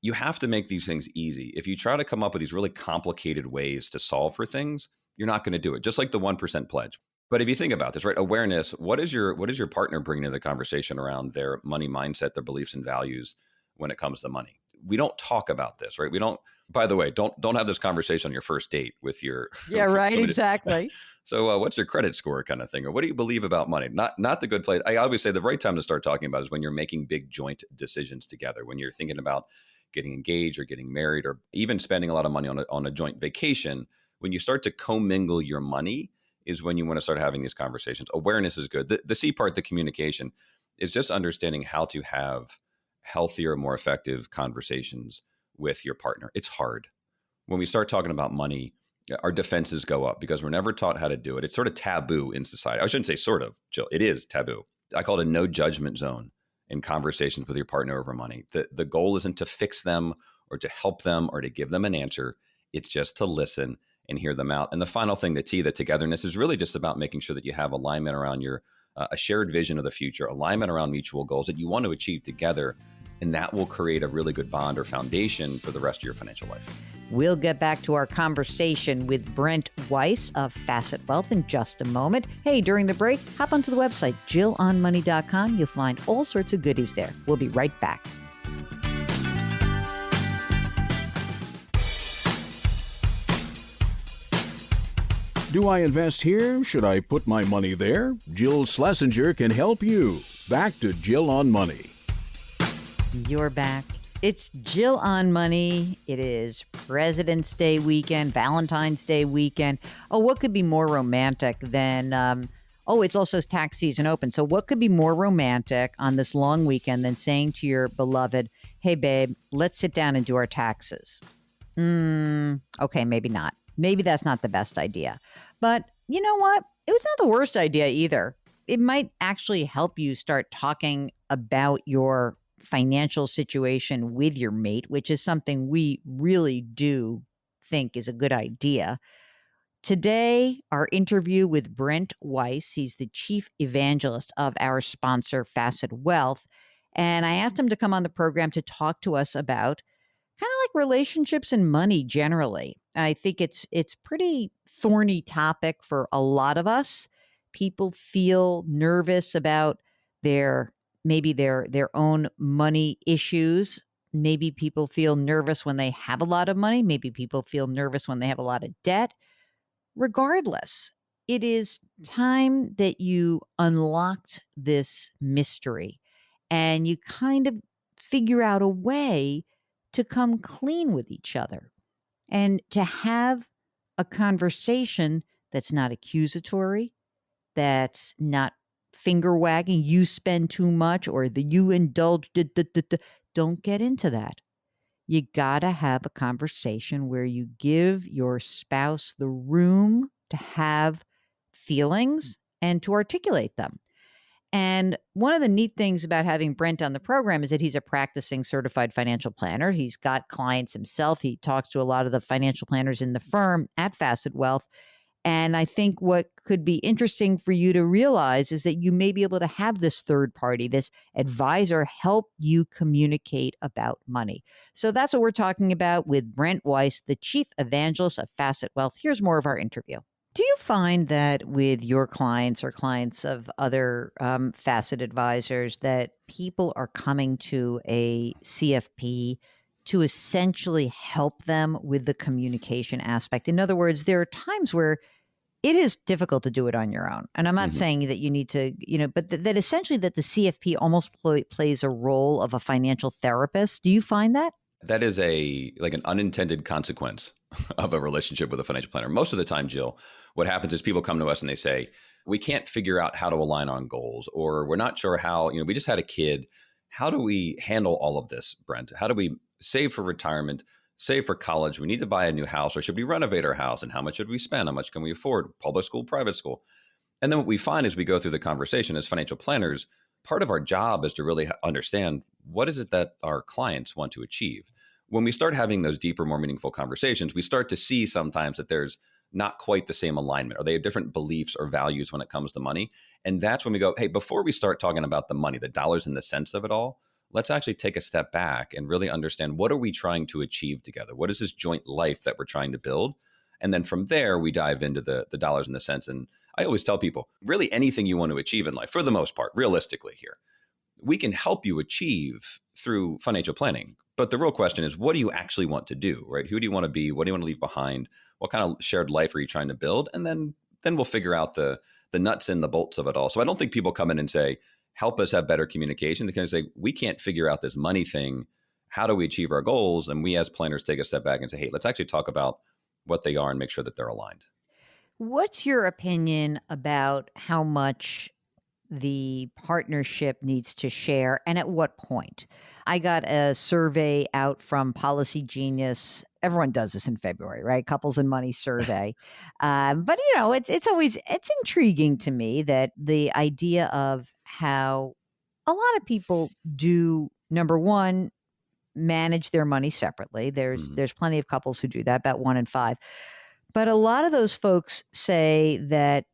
You have to make these things easy. If you try to come up with these really complicated ways to solve for things, you're not going to do it. Just like the 1% pledge. But if you think about this, right, awareness, what is your partner bringing to the conversation around their money mindset, their beliefs and values when it comes to money? We don't talk about this, right? We don't. By the way, don't have this conversation on your first date with your Yeah, with right. somebody. Exactly. So, what's your credit score, kind of thing, or what do you believe about money? Not the good place. I always say the right time to start talking about is when you're making big joint decisions together. When you're thinking about getting engaged or getting married, or even spending a lot of money on a joint vacation. When you start to commingle your money, is when you want to start having these conversations. Awareness is good. The C part, the communication, is just understanding how to have healthier, more effective conversations with your partner. It's hard. When we start talking about money, our defenses go up because we're never taught how to do it. It's sort of taboo in society. I shouldn't say sort of, Jill. It is taboo. I call it a no judgment zone in conversations with your partner over money. The goal isn't to fix them or to help them or to give them an answer. It's just to listen and hear them out. And the final thing, the T, the togetherness, is really just about making sure that you have alignment around your a shared vision of the future, alignment around mutual goals that you want to achieve together. And that will create a really good bond or foundation for the rest of your financial life. We'll get back to our conversation with Brent Weiss of Facet Wealth in just a moment. Hey, during the break, hop onto the website, JillOnMoney.com. You'll find all sorts of goodies there. We'll be right back. Do I invest here? Should I put my money there? Jill Schlesinger can help you. Back to Jill on Money. You're back. It's Jill on Money. It is President's Day weekend, Valentine's Day weekend. Oh, what could be more romantic than, it's also tax season open. So what could be more romantic on this long weekend than saying to your beloved, hey, babe, let's sit down and do our taxes? Okay, maybe not. Maybe that's not the best idea. But you know what? It was not the worst idea either. It might actually help you start talking about your financial situation with your mate, which is something we really do think is a good idea. Today, our interview with Brent Weiss, he's the chief evangelist of our sponsor, Facet Wealth. And I asked him to come on the program to talk to us about kind of like relationships and money generally. I think it's pretty thorny topic for a lot of us. People feel nervous about maybe their own money issues. Maybe people feel nervous when they have a lot of money. Maybe people feel nervous when they have a lot of debt. Regardless, it is time that you unlocked this mystery and you kind of figure out a way to come clean with each other and to have a conversation that's not accusatory, that's not finger wagging, you spend too much or you indulge. Don't get into that. You got to have a conversation where you give your spouse the room to have feelings and to articulate them. And one of the neat things about having Brent on the program is that he's a practicing certified financial planner. He's got clients himself. He talks to a lot of the financial planners in the firm at Facet Wealth. And I think what could be interesting for you to realize is that you may be able to have this third party, this advisor, help you communicate about money. So that's what we're talking about with Brent Weiss, the chief evangelist of Facet Wealth. Here's more of our interview. Do you find that with your clients or clients of other Facet advisors that people are coming to a CFP to essentially help them with the communication aspect? In other words, there are times where it is difficult to do it on your own. And I'm not saying that you need to, but that essentially that the CFP almost plays a role of a financial therapist. Do you find that? That is an unintended consequence of a relationship with a financial planner. Most of the time, Jill, what happens is people come to us and they say, we can't figure out how to align on goals, or we're not sure how, we just had a kid. How do we handle all of this, Brent? How do we save for retirement, save for college? We need to buy a new house, or should we renovate our house? And how much should we spend? How much can we afford? Public school, private school? And then what we find as we go through the conversation as financial planners, part of our job is to really understand what is it that our clients want to achieve. When we start having those deeper, more meaningful conversations, we start to see sometimes that there's not quite the same alignment, or they have different beliefs or values when it comes to money. And that's when we go, hey, before we start talking about the money, the dollars and the cents of it all, let's actually take a step back and really understand, what are we trying to achieve together? What is this joint life that we're trying to build? And then from there, we dive into the dollars and the cents. And I always tell people, really anything you want to achieve in life, for the most part, realistically here, we can help you achieve through financial planning. But the real question is, what do you actually want to do, right? Who do you want to be? What do you want to leave behind? What kind of shared life are you trying to build? And then we'll figure out the nuts and the bolts of it all. So I don't think people come in and say, help us have better communication. They kind of say, we can't figure out this money thing. How do we achieve our goals? And we as planners take a step back and say, hey, let's actually talk about what they are and make sure that they're aligned. What's your opinion about how much the partnership needs to share and at what point? I got a survey out from Policy Genius. Everyone does this in February, right? Couples and Money survey. But it's intriguing to me that the idea of how a lot of people do, number one, manage their money separately. There's plenty of couples who do that, about 1 in 5. But a lot of those folks say that,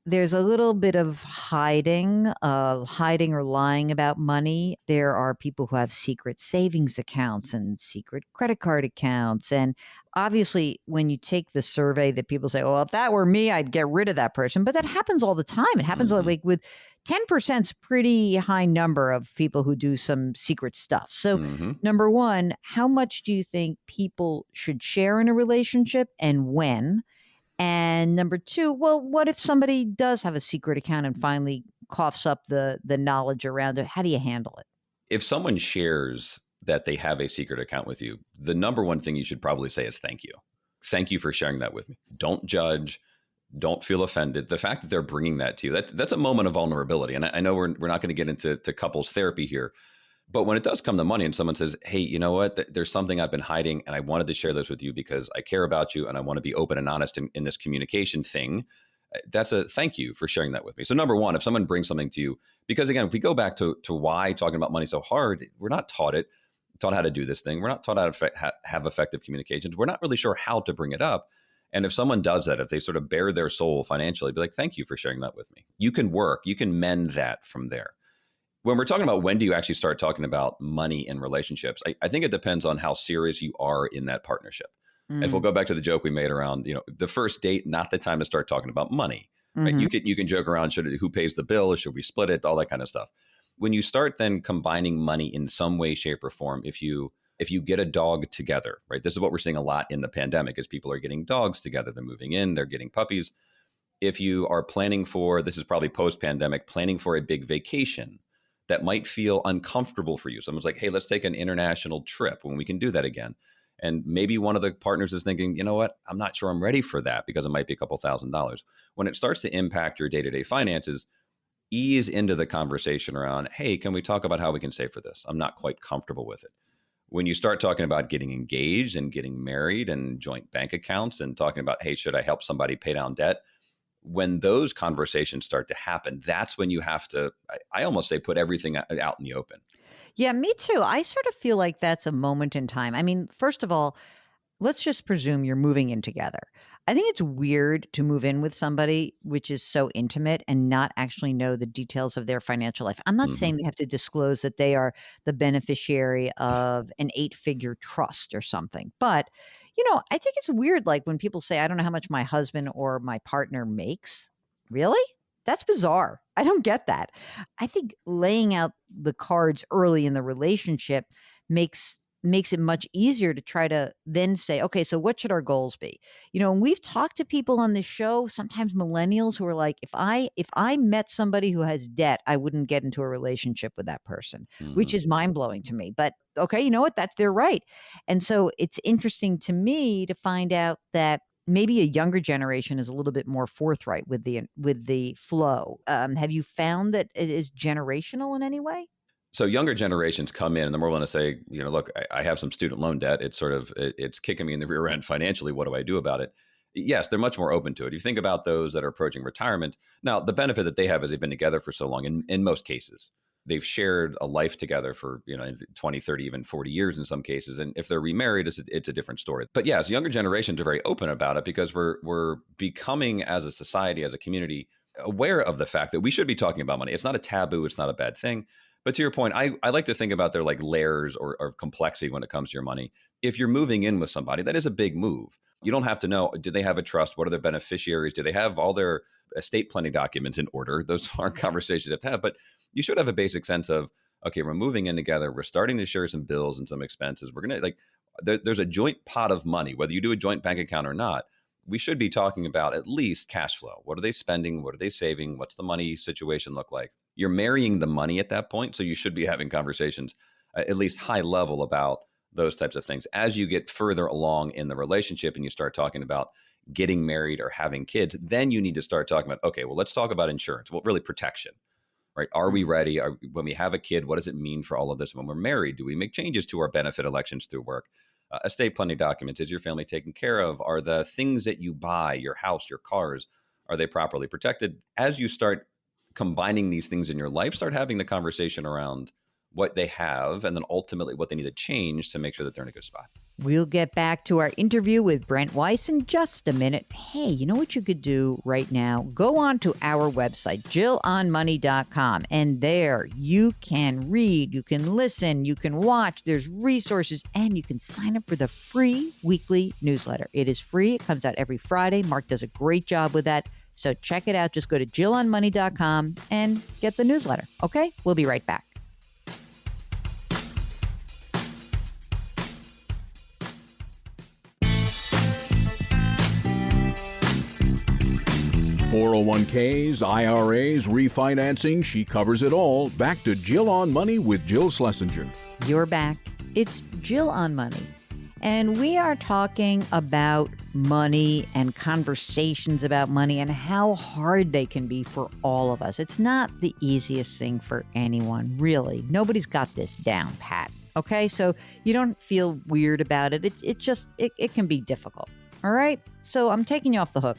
there's a little bit of hiding or lying about money. There are people who have secret savings accounts and secret credit card accounts. And obviously, when you take the survey that people say, well, if that were me, I'd get rid of that person. But that happens all the time. It happens like with 10% is pretty high number of people who do some secret stuff. So number one, how much do you think people should share in a relationship and when? And number two, well, what if somebody does have a secret account and finally coughs up the knowledge around it? How do you handle it? If someone shares that they have a secret account with you, the number one thing you should probably say is thank you. Thank you for sharing that with me. Don't judge. Don't feel offended. The fact that they're bringing that to you, that's a moment of vulnerability. And I know we're not going to get into couples therapy here. But when it does come to money and someone says, hey, you know what, there's something I've been hiding and I wanted to share this with you because I care about you and I want to be open and honest in this communication thing, that's a thank you for sharing that with me. So number one, if someone brings something to you, because again, if we go back to why talking about money so hard, we're not taught how to do this thing. We're not taught how to have effective communications. We're not really sure how to bring it up. And if someone does that, if they sort of bare their soul financially, be like, thank you for sharing that with me. You can mend that from there. When we're talking about when do you actually start talking about money in relationships, I think it depends on how serious you are in that partnership. If we'll go back to the joke we made around, the first date, not the time to start talking about money. Right? You can joke around, who pays the bill, or should we split it, all that kind of stuff. When you start then combining money in some way, shape, or form, if you get a dog together, right? This is what we're seeing a lot in the pandemic is people are getting dogs together. They're moving in, they're getting puppies. If you are planning for, this is probably post-pandemic, planning for a big vacation that might feel uncomfortable for you. Someone's like, hey, let's take an international trip when we can do that again. And maybe one of the partners is thinking, you know what, I'm not sure I'm ready for that because it might be a couple $1,000s. When it starts to impact your day-to-day finances, ease into the conversation around, hey, can we talk about how we can save for this? I'm not quite comfortable with it. When you start talking about getting engaged and getting married and joint bank accounts and talking about, hey, should I help somebody pay down debt? When those conversations start to happen, that's when you have to, I almost say, put everything out in the open. Yeah, me too. I sort of feel like that's a moment in time. I mean, first of all, let's just presume you're moving in together. I think it's weird to move in with somebody which is so intimate and not actually know the details of their financial life. I'm not saying they have to disclose that they are the beneficiary of an 8-figure trust or something. But, I think it's weird, like when people say, I don't know how much my husband or my partner makes. Really? That's bizarre. I don't get that. I think laying out the cards early in the relationship makes it much easier to try to then say, okay, so what should our goals be? And we've talked to people on this show, sometimes millennials, who are like, if I met somebody who has debt, I wouldn't get into a relationship with that person, which is mind blowing to me. But okay, you know what? That's their right. And so it's interesting to me to find out that maybe a younger generation is a little bit more forthright with the flow. Have you found that it is generational in any way? So younger generations come in and they're more willing to say, look, I have some student loan debt. It's it's kicking me in the rear end financially. What do I do about it? Yes, they're much more open to it. You think about those that are approaching retirement. Now, the benefit that they have is they've been together for so long. In most cases, they've shared a life together for 20, 30, even 40 years in some cases. And if they're remarried, it's a different story. But yes, younger generations are very open about it because we're becoming, as a society, as a community, aware of the fact that we should be talking about money. It's not a taboo. It's not a bad thing. But to your point, I like to think about their like layers or complexity when it comes to your money. If you're moving in with somebody, that is a big move. You don't have to know, do they have a trust? What are their beneficiaries? Do they have all their estate planning documents in order? Those aren't conversations you have to have, but you should have a basic sense of, okay, we're moving in together. We're starting to share some bills and some expenses. We're going to there's a joint pot of money, whether you do a joint bank account or not. We should be talking about at least cash flow. What are they spending? What are they saving? What's the money situation look like? You're marrying the money at that point. So you should be having conversations at least high level about those types of things. As you get further along in the relationship and you start talking about getting married or having kids, then you need to start talking about, okay, well, let's talk about insurance. Well, really protection, right? Are we ready? When we have a kid, what does it mean for all of this? When we're married, do we make changes to our benefit elections through work? Estate planning documents, is your family taken care of? Are the things that you buy, your house, your cars, are they properly protected? As you start combining these things in your life, start having the conversation around what they have and then ultimately what they need to change to make sure that they're in a good spot. We'll get back to our interview with Brent Weiss in just a minute. Hey, you know what you could do right now? Go on to our website, JillOnMoney.com, and there you can read, you can listen, you can watch. There's resources, and you can sign up for the free weekly newsletter. It is free. It comes out every Friday. Mark does a great job with that. So check it out. Just go to JillOnMoney.com and get the newsletter. Okay? We'll be right back. .401ks, IRAs, refinancing, she covers it all. Back to Jill on Money with Jill Schlesinger. You're back. It's Jill on Money. And we are talking about money and conversations about money and how hard they can be for all of us. It's not the easiest thing for anyone, really. Nobody's got this down pat. Okay, so you don't feel weird about it. It can be difficult. All right, so I'm taking you off the hook.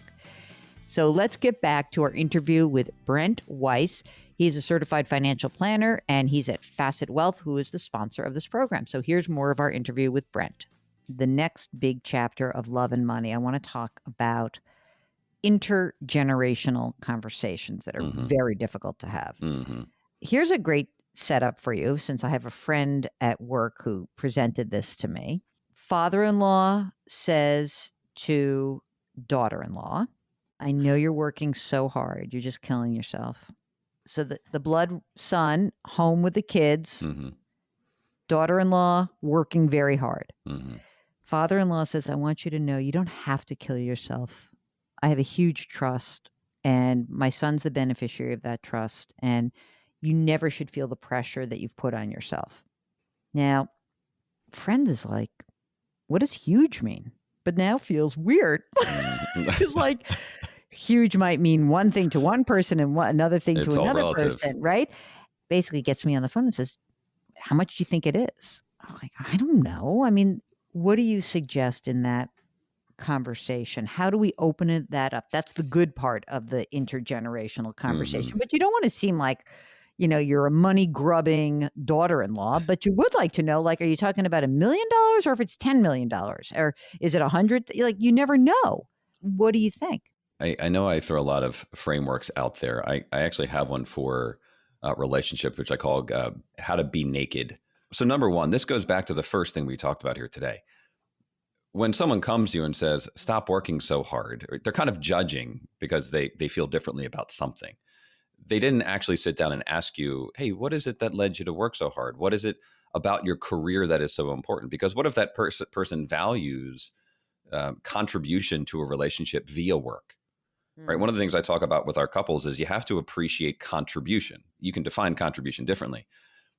So let's get back to our interview with Brent Weiss. He's a certified financial planner, and he's at Facet Wealth, who is the sponsor of this program. So here's more of our interview with Brent. The next big chapter of Love and Money, I want to talk about intergenerational conversations that are very difficult to have. Here's a great setup for you, since I have a friend at work who presented this to me. Father-in-law says to daughter-in-law, I know you're working so hard. You're just killing yourself. So the blood son, home with the kids, daughter-in-law working very hard. Father-in-law says, I want you to know you don't have to kill yourself. I have a huge trust, and my son's the beneficiary of that trust, and you never should feel the pressure that you've put on yourself. Now, friend is like, what does huge mean? But now feels weird. It's like huge might mean one thing to one person and another thing to another person, right? Basically gets me on the phone and says, how much do you think it is? I'm like, I don't know. I mean, what do you suggest in that conversation? How do we open that up? That's the good part of the intergenerational conversation. But you don't want to seem like, you know, you're a money grubbing daughter-in-law, but you would like to know, like, are you talking about $1 million or if it's $10 million or is it 100? Like, you never know. What do you think? I know I throw a lot of frameworks out there. I actually have one for relationships, which I call how to be naked. So number one, this goes back to the first thing we talked about here today. When someone comes to you and says, stop working so hard, they're kind of judging because they feel differently about something. They didn't actually sit down and ask you, hey, what is it that led you to work so hard? What is it about your career that is so important? Because what if that person values contribution to a relationship via work? Right. One of the things I talk about with our couples is you have to appreciate contribution. You can define contribution differently,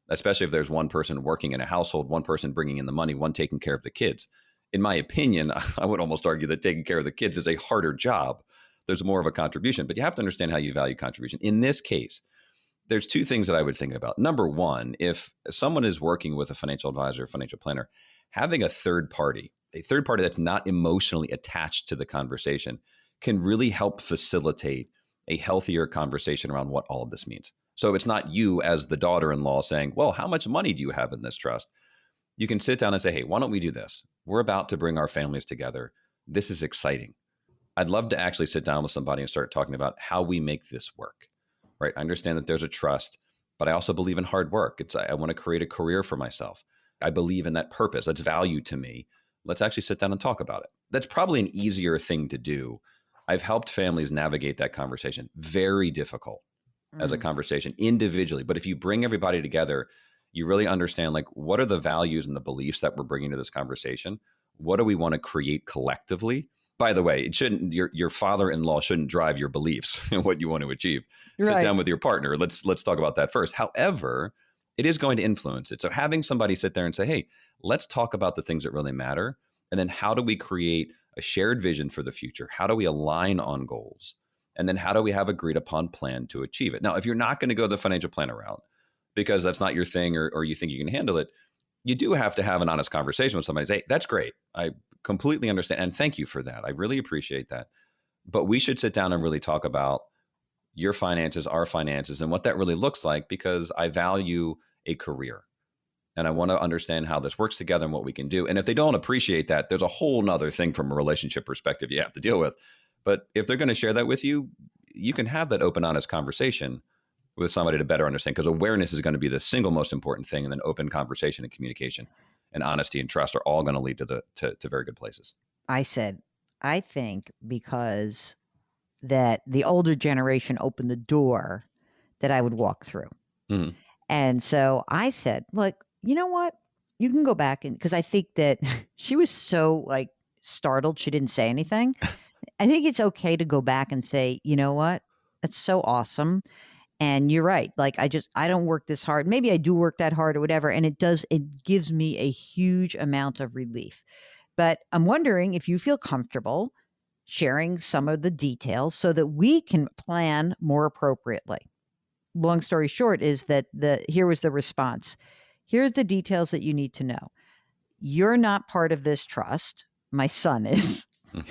especially if there's one person working in a household, one person bringing in the money, one taking care of the kids. In my opinion, I would almost argue that taking care of the kids is a harder job. There's more of a contribution, but you have to understand how you value contribution. In this case, there's two things that I would think about. Number one, if someone is working with a financial advisor, or financial planner, having a third party that's not emotionally attached to the conversation can really help facilitate a healthier conversation around what all of this means. So it's not you as the daughter-in-law saying, well, how much money do you have in this trust? You can sit down and say, hey, why don't we do this? We're about to bring our families together. This is exciting. I'd love to actually sit down with somebody and start talking about how we make this work, right? I understand that there's a trust. but I also believe in hard work. I want to create a career for myself. I believe in that purpose. That's value to me. Let's actually sit down and talk about it. That's probably an easier thing to do. I've helped families navigate that conversation. Very difficult as a conversation individually. But if you bring everybody together, you really understand, like, what are the values and the beliefs that we're bringing to this conversation? What do we want to create collectively? By the way, it shouldn't, your father-in-law shouldn't drive your beliefs and what you want to achieve. Right. Sit down with your partner. Let's talk about that first. However, it is going to influence it. So having somebody sit there and say, hey, let's talk about the things that really matter. And then how do we create a shared vision for the future? How do we align on goals? And then how do we have agreed upon plan to achieve it? Now, if you're not going to go the financial planner route because that's not your thing, or you think you can handle it, you do have to have an honest conversation with somebody and say, hey, that's great. I completely understand. And thank you for that. I really appreciate that. But we should sit down and really talk about your finances, our finances, and what that really looks like, because I value a career. And I want to understand how this works together and what we can do. And if they don't appreciate that, there's a whole nother thing from a relationship perspective you have to deal with. But if they're going to share that with you, you can have that open, honest conversation with somebody to better understand, because awareness is going to be the single most important thing. And then open conversation and communication and honesty and trust are all going to lead to very good places. I think because that the older generation opened the door that I would walk through. Mm-hmm. And so I said, look, you know what? You can go back, and because I think that she was so like startled, she didn't say anything. I think it's okay to go back and say, you know what? That's so awesome. And you're right. Like, I don't work this hard. Maybe I do work that hard or whatever. And it gives me a huge amount of relief. But I'm wondering if you feel comfortable sharing some of the details so that we can plan more appropriately. Long story short is that here was the response. Here's the details that you need to know. You're not part of this trust. My son is.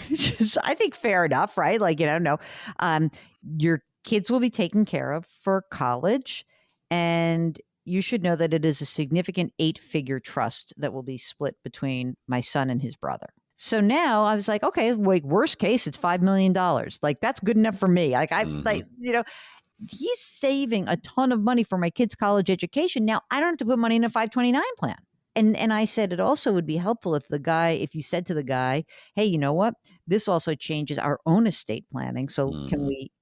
Which is, I think, fair enough, right? Like, no. Your kids will be taken care of for college, and you should know that it is a significant 8-figure trust that will be split between my son and his brother. So now I was like, okay, like worst case, it's $5 million. Like, that's good enough for me. Like, he's saving a ton of money for my kids' college education. Now I don't have to put money in a 529 plan. And I said it also would be helpful if you said to the guy, hey, you know what? This also changes our own estate planning. So can we,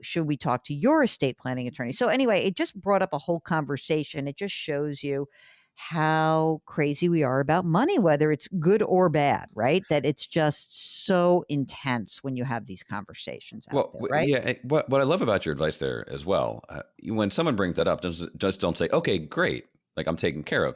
should we talk to your estate planning attorney? So anyway, it just brought up a whole conversation. It just shows you how crazy we are about money, whether it's good or bad, right? That it's just so intense when you have these conversations out there, right? Yeah. What I love about your advice there as well, when someone brings that up, just don't say, okay, great, like I'm taken care of.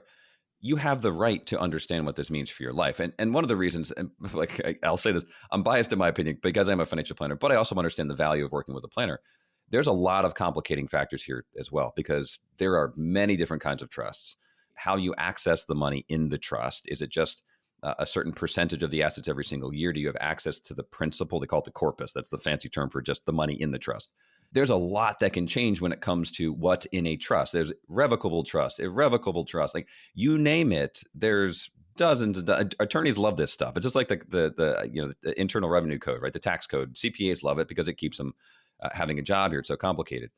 You have the right to understand what this means for your life. And one of the reasons, and like I'll say this, I'm biased in my opinion because I'm a financial planner, but I also understand the value of working with a planner. There's a lot of complicating factors here as well, because there are many different kinds of trusts. How you access the money in the trust, is it just a certain percentage of the assets every single year? Do you have access to the principal? They call it the corpus. That's the fancy term for just the money in the trust. There's a lot that can change when it comes to what's in a trust. There's revocable trust, irrevocable trust, like you name it. There's dozens of attorneys love this stuff. It's just like the Internal Revenue Code, right? The tax code. CPAs love it because it keeps them having a job here. It's so complicated.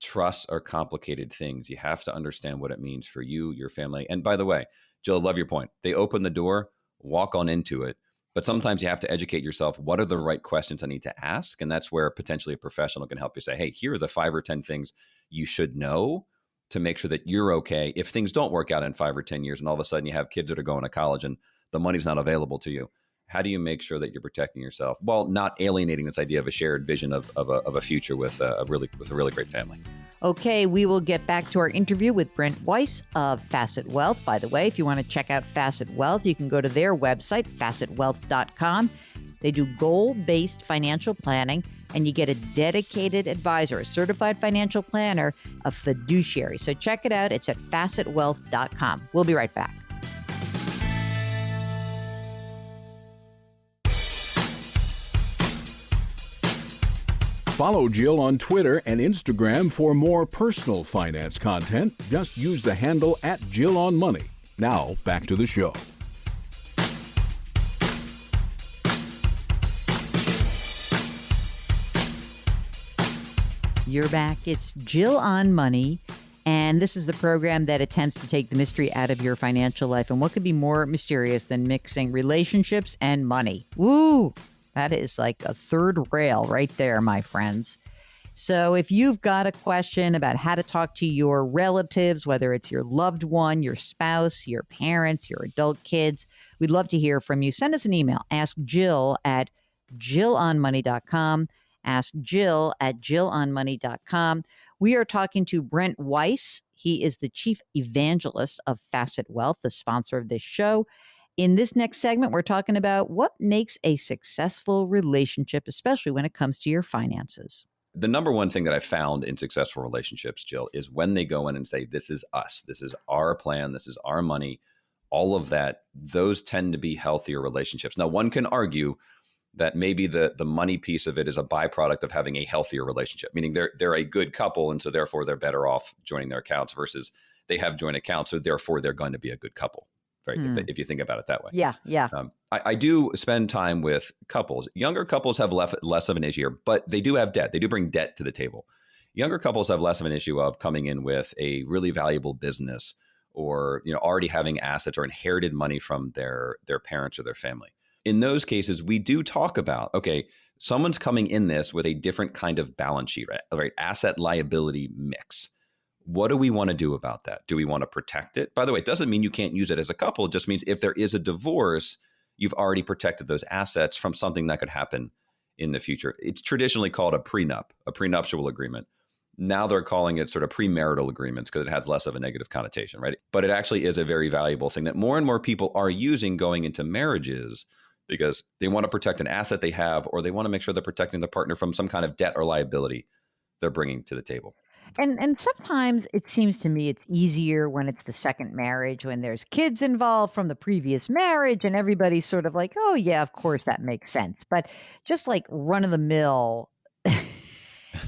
Trusts are complicated things. You have to understand what it means for you, your family. And by the way, Jill, I love your point. They open the door, walk on into it. But sometimes you have to educate yourself. What are the right questions I need to ask? And that's where potentially a professional can help you say, hey, here are the 5 or 10 things you should know to make sure that you're okay. If things don't work out in 5 or 10 years and all of a sudden you have kids that are going to college and the money's not available to you, how do you make sure that you're protecting yourself while not alienating this idea of a shared vision of a future with a really great family? Okay, we will get back to our interview with Brent Weiss of Facet Wealth. By the way, if you want to check out Facet Wealth, you can go to their website, facetwealth.com. They do goal-based financial planning, and you get a dedicated advisor, a certified financial planner, a fiduciary. So check it out. It's at facetwealth.com. We'll be right back. Follow Jill on Twitter and Instagram for more personal finance content. Just use the handle @JillOnMoney. Now, back to the show. You're back. It's Jill on Money. And this is the program that attempts to take the mystery out of your financial life. And what could be more mysterious than mixing relationships and money? Woo! That is like a third rail right there, my friends. So if you've got a question about how to talk to your relatives, whether it's your loved one, your spouse, your parents, your adult kids, we'd love to hear from you. Send us an email. Ask Jill at jillonmoney.com. Ask Jill at jillonmoney.com. We are talking to Brent Weiss. He is the chief evangelist of Facet Wealth, the sponsor of this show. In this next segment, we're talking about what makes a successful relationship, especially when it comes to your finances. The number one thing that I found in successful relationships, Jill, is when they go in and say, this is us, this is our plan, this is our money, all of that, those tend to be healthier relationships. Now, one can argue that maybe the money piece of it is a byproduct of having a healthier relationship, meaning they're a good couple, and so therefore they're better off joining their accounts versus they have joint accounts, so therefore they're going to be a good couple, right? If you think about it that way. Yeah. I do spend time with couples. Younger couples have less of an issue here, but they do have debt. They do bring debt to the table. Younger couples have less of an issue of coming in with a really valuable business or already having assets or inherited money from their parents or their family. In those cases, we do talk about, okay, someone's coming in this with a different kind of balance sheet, right? Asset liability mix. What do we want to do about that? Do we want to protect it? By the way, it doesn't mean you can't use it as a couple. It just means if there is a divorce, you've already protected those assets from something that could happen in the future. It's traditionally called a prenup, a prenuptial agreement. Now they're calling it sort of premarital agreements because it has less of a negative connotation, right? But it actually is a very valuable thing that more and more people are using going into marriages because they want to protect an asset they have, or they want to make sure they're protecting their partner from some kind of debt or liability they're bringing to the table. And sometimes it seems to me it's easier when it's the second marriage, when there's kids involved from the previous marriage and everybody's sort of like, oh, yeah, of course, that makes sense. But just like run of the mill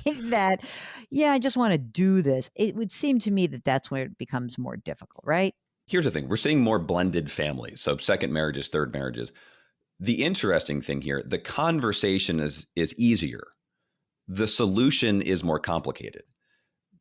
that, yeah, I just want to do this. It would seem to me that that's where it becomes more difficult, right? Here's the thing. We're seeing more blended families. So second marriages, third marriages. The interesting thing here, the conversation is easier. The solution is more complicated.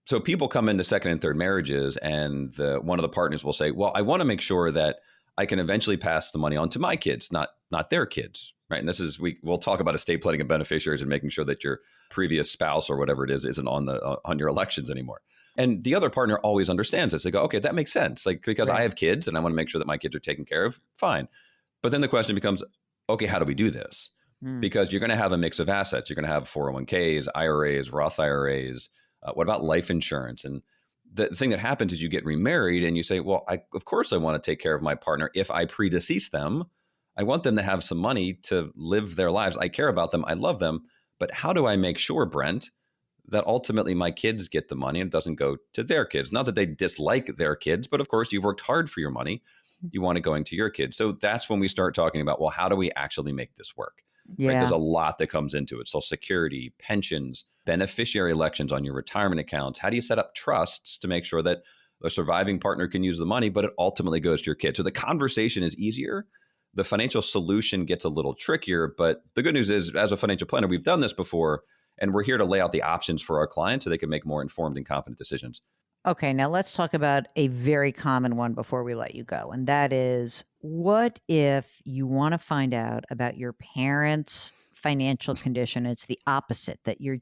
So people come into second and third marriages and one of the partners will say, well, I want to make sure that I can eventually pass the money on to my kids, not their kids, right? And this is, we'll talk about estate planning and beneficiaries and making sure that your previous spouse or whatever it is isn't on your elections anymore. And the other partner always understands this. They go, okay, that makes sense. Like, because I have kids and I want to make sure that my kids are taken care of, fine. But then the question becomes, okay, how do we do this? Because you're going to have a mix of assets. You're going to have 401ks, IRAs, Roth IRAs. What about life insurance? And the thing that happens is you get remarried and you say, well, of course I want to take care of my partner. If I predecease them, I want them to have some money to live their lives. I care about them. I love them. But how do I make sure, Brent, that ultimately my kids get the money and it doesn't go to their kids? Not that they dislike their kids, but of course you've worked hard for your money. You want it going to your kids. So that's when we start talking about, well, how do we actually make this work? Yeah. Right? There's a lot that comes into it. Social Security, pensions, beneficiary elections on your retirement accounts. How do you set up trusts to make sure that the surviving partner can use the money, but it ultimately goes to your kids? So the conversation is easier. The financial solution gets a little trickier. But the good news is, as a financial planner, we've done this before, and we're here to lay out the options for our clients so they can make more informed and confident decisions. Okay, now let's talk about a very common one before we let you go. And that is, what if you want to find out about your parents' financial condition? It's the opposite, that you're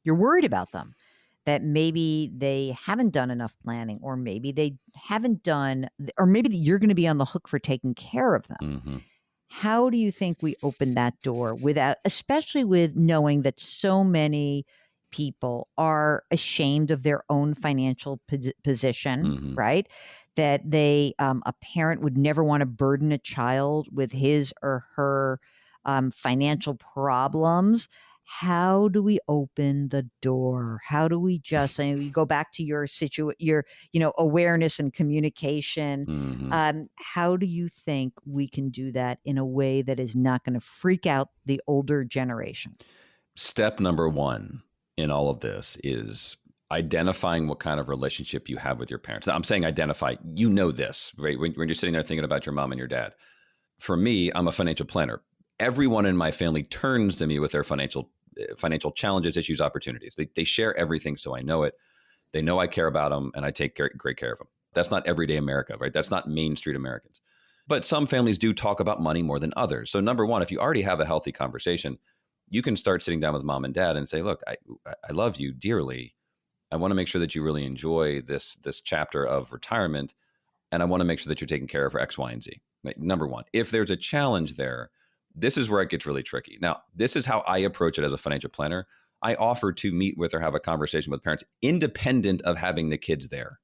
worried about them, that maybe they haven't done enough planning, or maybe they haven't done, or maybe you're going to be on the hook for taking care of them. Mm-hmm. How do you think we open that door without, especially with knowing that so many people are ashamed of their own financial position, right? That a parent would never want to burden a child with his or her financial problems. How do we open the door? How do we just, we go back to your awareness and communication. How do you think we can do that in a way that is not going to freak out the older generation? Step number one in all of this is identifying what kind of relationship you have with your parents. Now, I'm saying identify, this, right? When you're sitting there thinking about your mom and your dad. For me, I'm a financial planner. Everyone in my family turns to me with their financial challenges, issues, opportunities. They share everything, so I know it. They know I care about them and I take great care of them. That's not everyday America, right? That's not Main Street Americans. But some families do talk about money more than others. So number one, if you already have a healthy conversation, you can start sitting down with mom and dad and say, look, I love you dearly. I want to make sure that you really enjoy this chapter of retirement. And I want to make sure that you're taking care of for X, Y, and Z. Like, number one, if there's a challenge there, this is where it gets really tricky. Now, this is how I approach it as a financial planner. I offer to meet with or have a conversation with parents independent of having the kids there.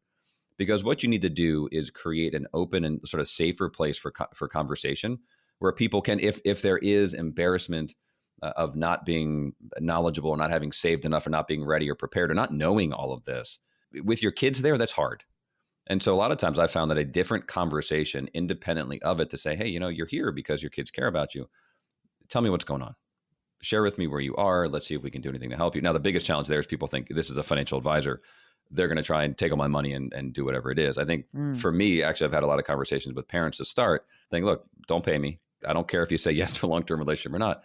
Because what you need to do is create an open and sort of safer place for conversation where people can, if there is embarrassment of not being knowledgeable or not having saved enough or not being ready or prepared or not knowing all of this, with your kids there, that's hard. And so a lot of times I found that a different conversation independently of it to say, hey, you're here because your kids care about you. Tell me what's going on. Share with me where you are. Let's see if we can do anything to help you. Now, the biggest challenge there is people think this is a financial advisor. They're going to try and take all my money and do whatever it is. I think for me, actually, I've had a lot of conversations with parents to start saying, look, don't pay me. I don't care if you say yes to a long-term relationship or not.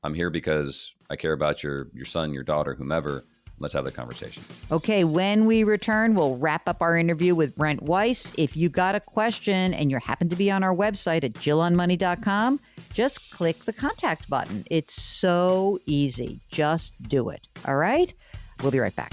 I'm here because I care about your son, your daughter, whomever. Let's have the conversation. Okay, when we return, we'll wrap up our interview with Brent Weiss. If you got a question and you happen to be on our website at jillonmoney.com, just click the contact button. It's so easy. Just do it. All right? We'll be right back.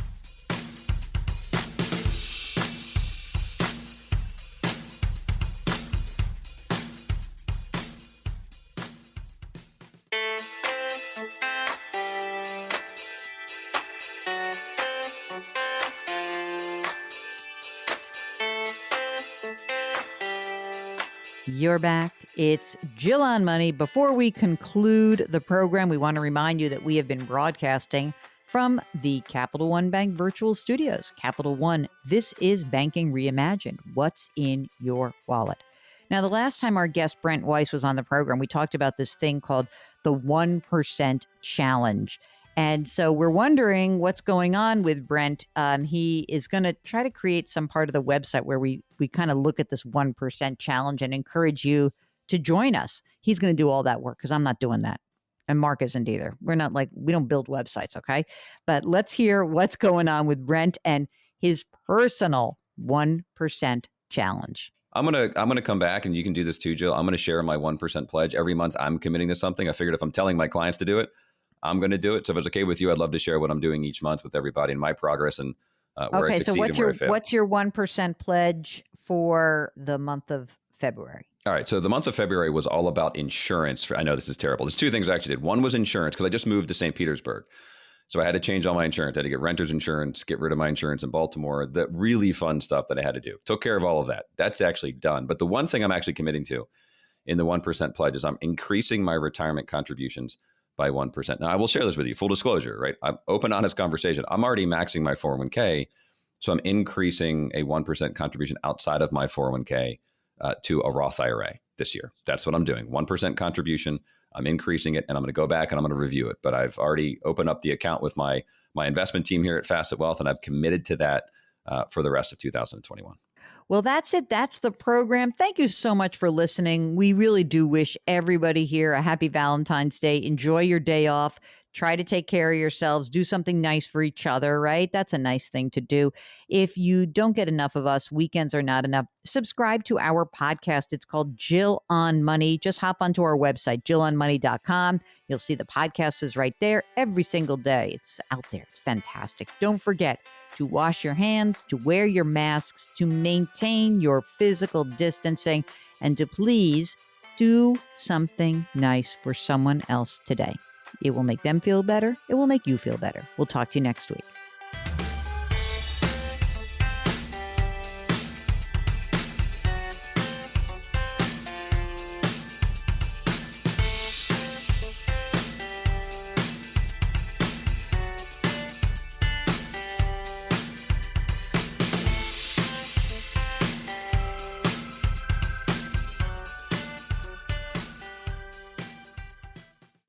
You're back. It's Jill on Money. Before we conclude the program, we want to remind you that we have been broadcasting from the Capital One Bank virtual studios. Capital One, this is banking reimagined. What's in your wallet? Now, the last time our guest Brent Weiss was on the program, we talked about this thing called the 1% challenge. And so we're wondering what's going on with Brent. He is going to try to create some part of the website where we kind of look at this 1% challenge and encourage you to join us. He's going to do all that work because I'm not doing that. And Mark isn't either. We don't build websites, okay? But let's hear what's going on with Brent and his personal 1% challenge. I'm gonna come back, and you can do this too, Jill. I'm gonna share my 1% pledge every month. I'm committing to something. I figured if I'm telling my clients to do it, I'm going to do it. So if it's okay with you, I'd love to share what I'm doing each month with everybody and my progress and where I succeed and where I fail. What's your 1% pledge for the month of February? All right. So the month of February was all about insurance. I know this is terrible. There's two things I actually did. One was insurance because I just moved to St. Petersburg. So I had to change all my insurance. I had to get renter's insurance, get rid of my insurance in Baltimore, the really fun stuff that I had to do. Took care of all of that. That's actually done. But the one thing I'm actually committing to in the 1% pledge is I'm increasing my retirement contributions by 1%. Now, I will share this with you, full disclosure, right? I'm open, honest conversation. I'm already maxing my 401k, so I'm increasing a 1% contribution outside of my 401k to a Roth IRA this year. That's what I'm doing. 1% contribution. I'm increasing it, and I'm going to go back and I'm going to review it. But I've already opened up the account with my investment team here at Facet Wealth, and I've committed to that for the rest of 2021. Well, that's it. That's the program. Thank you so much for listening. We really do wish everybody here a happy Valentine's Day. Enjoy your day off. Try to take care of yourselves. Do something nice for each other, right? That's a nice thing to do. If you don't get enough of us, weekends are not enough. Subscribe to our podcast. It's called Jill on Money. Just hop onto our website, jillonmoney.com. You'll see the podcast is right there every single day. It's out there. It's fantastic. Don't forget to wash your hands, to wear your masks, to maintain your physical distancing, and to please do something nice for someone else today. It will make them feel better. It will make you feel better. We'll talk to you next week.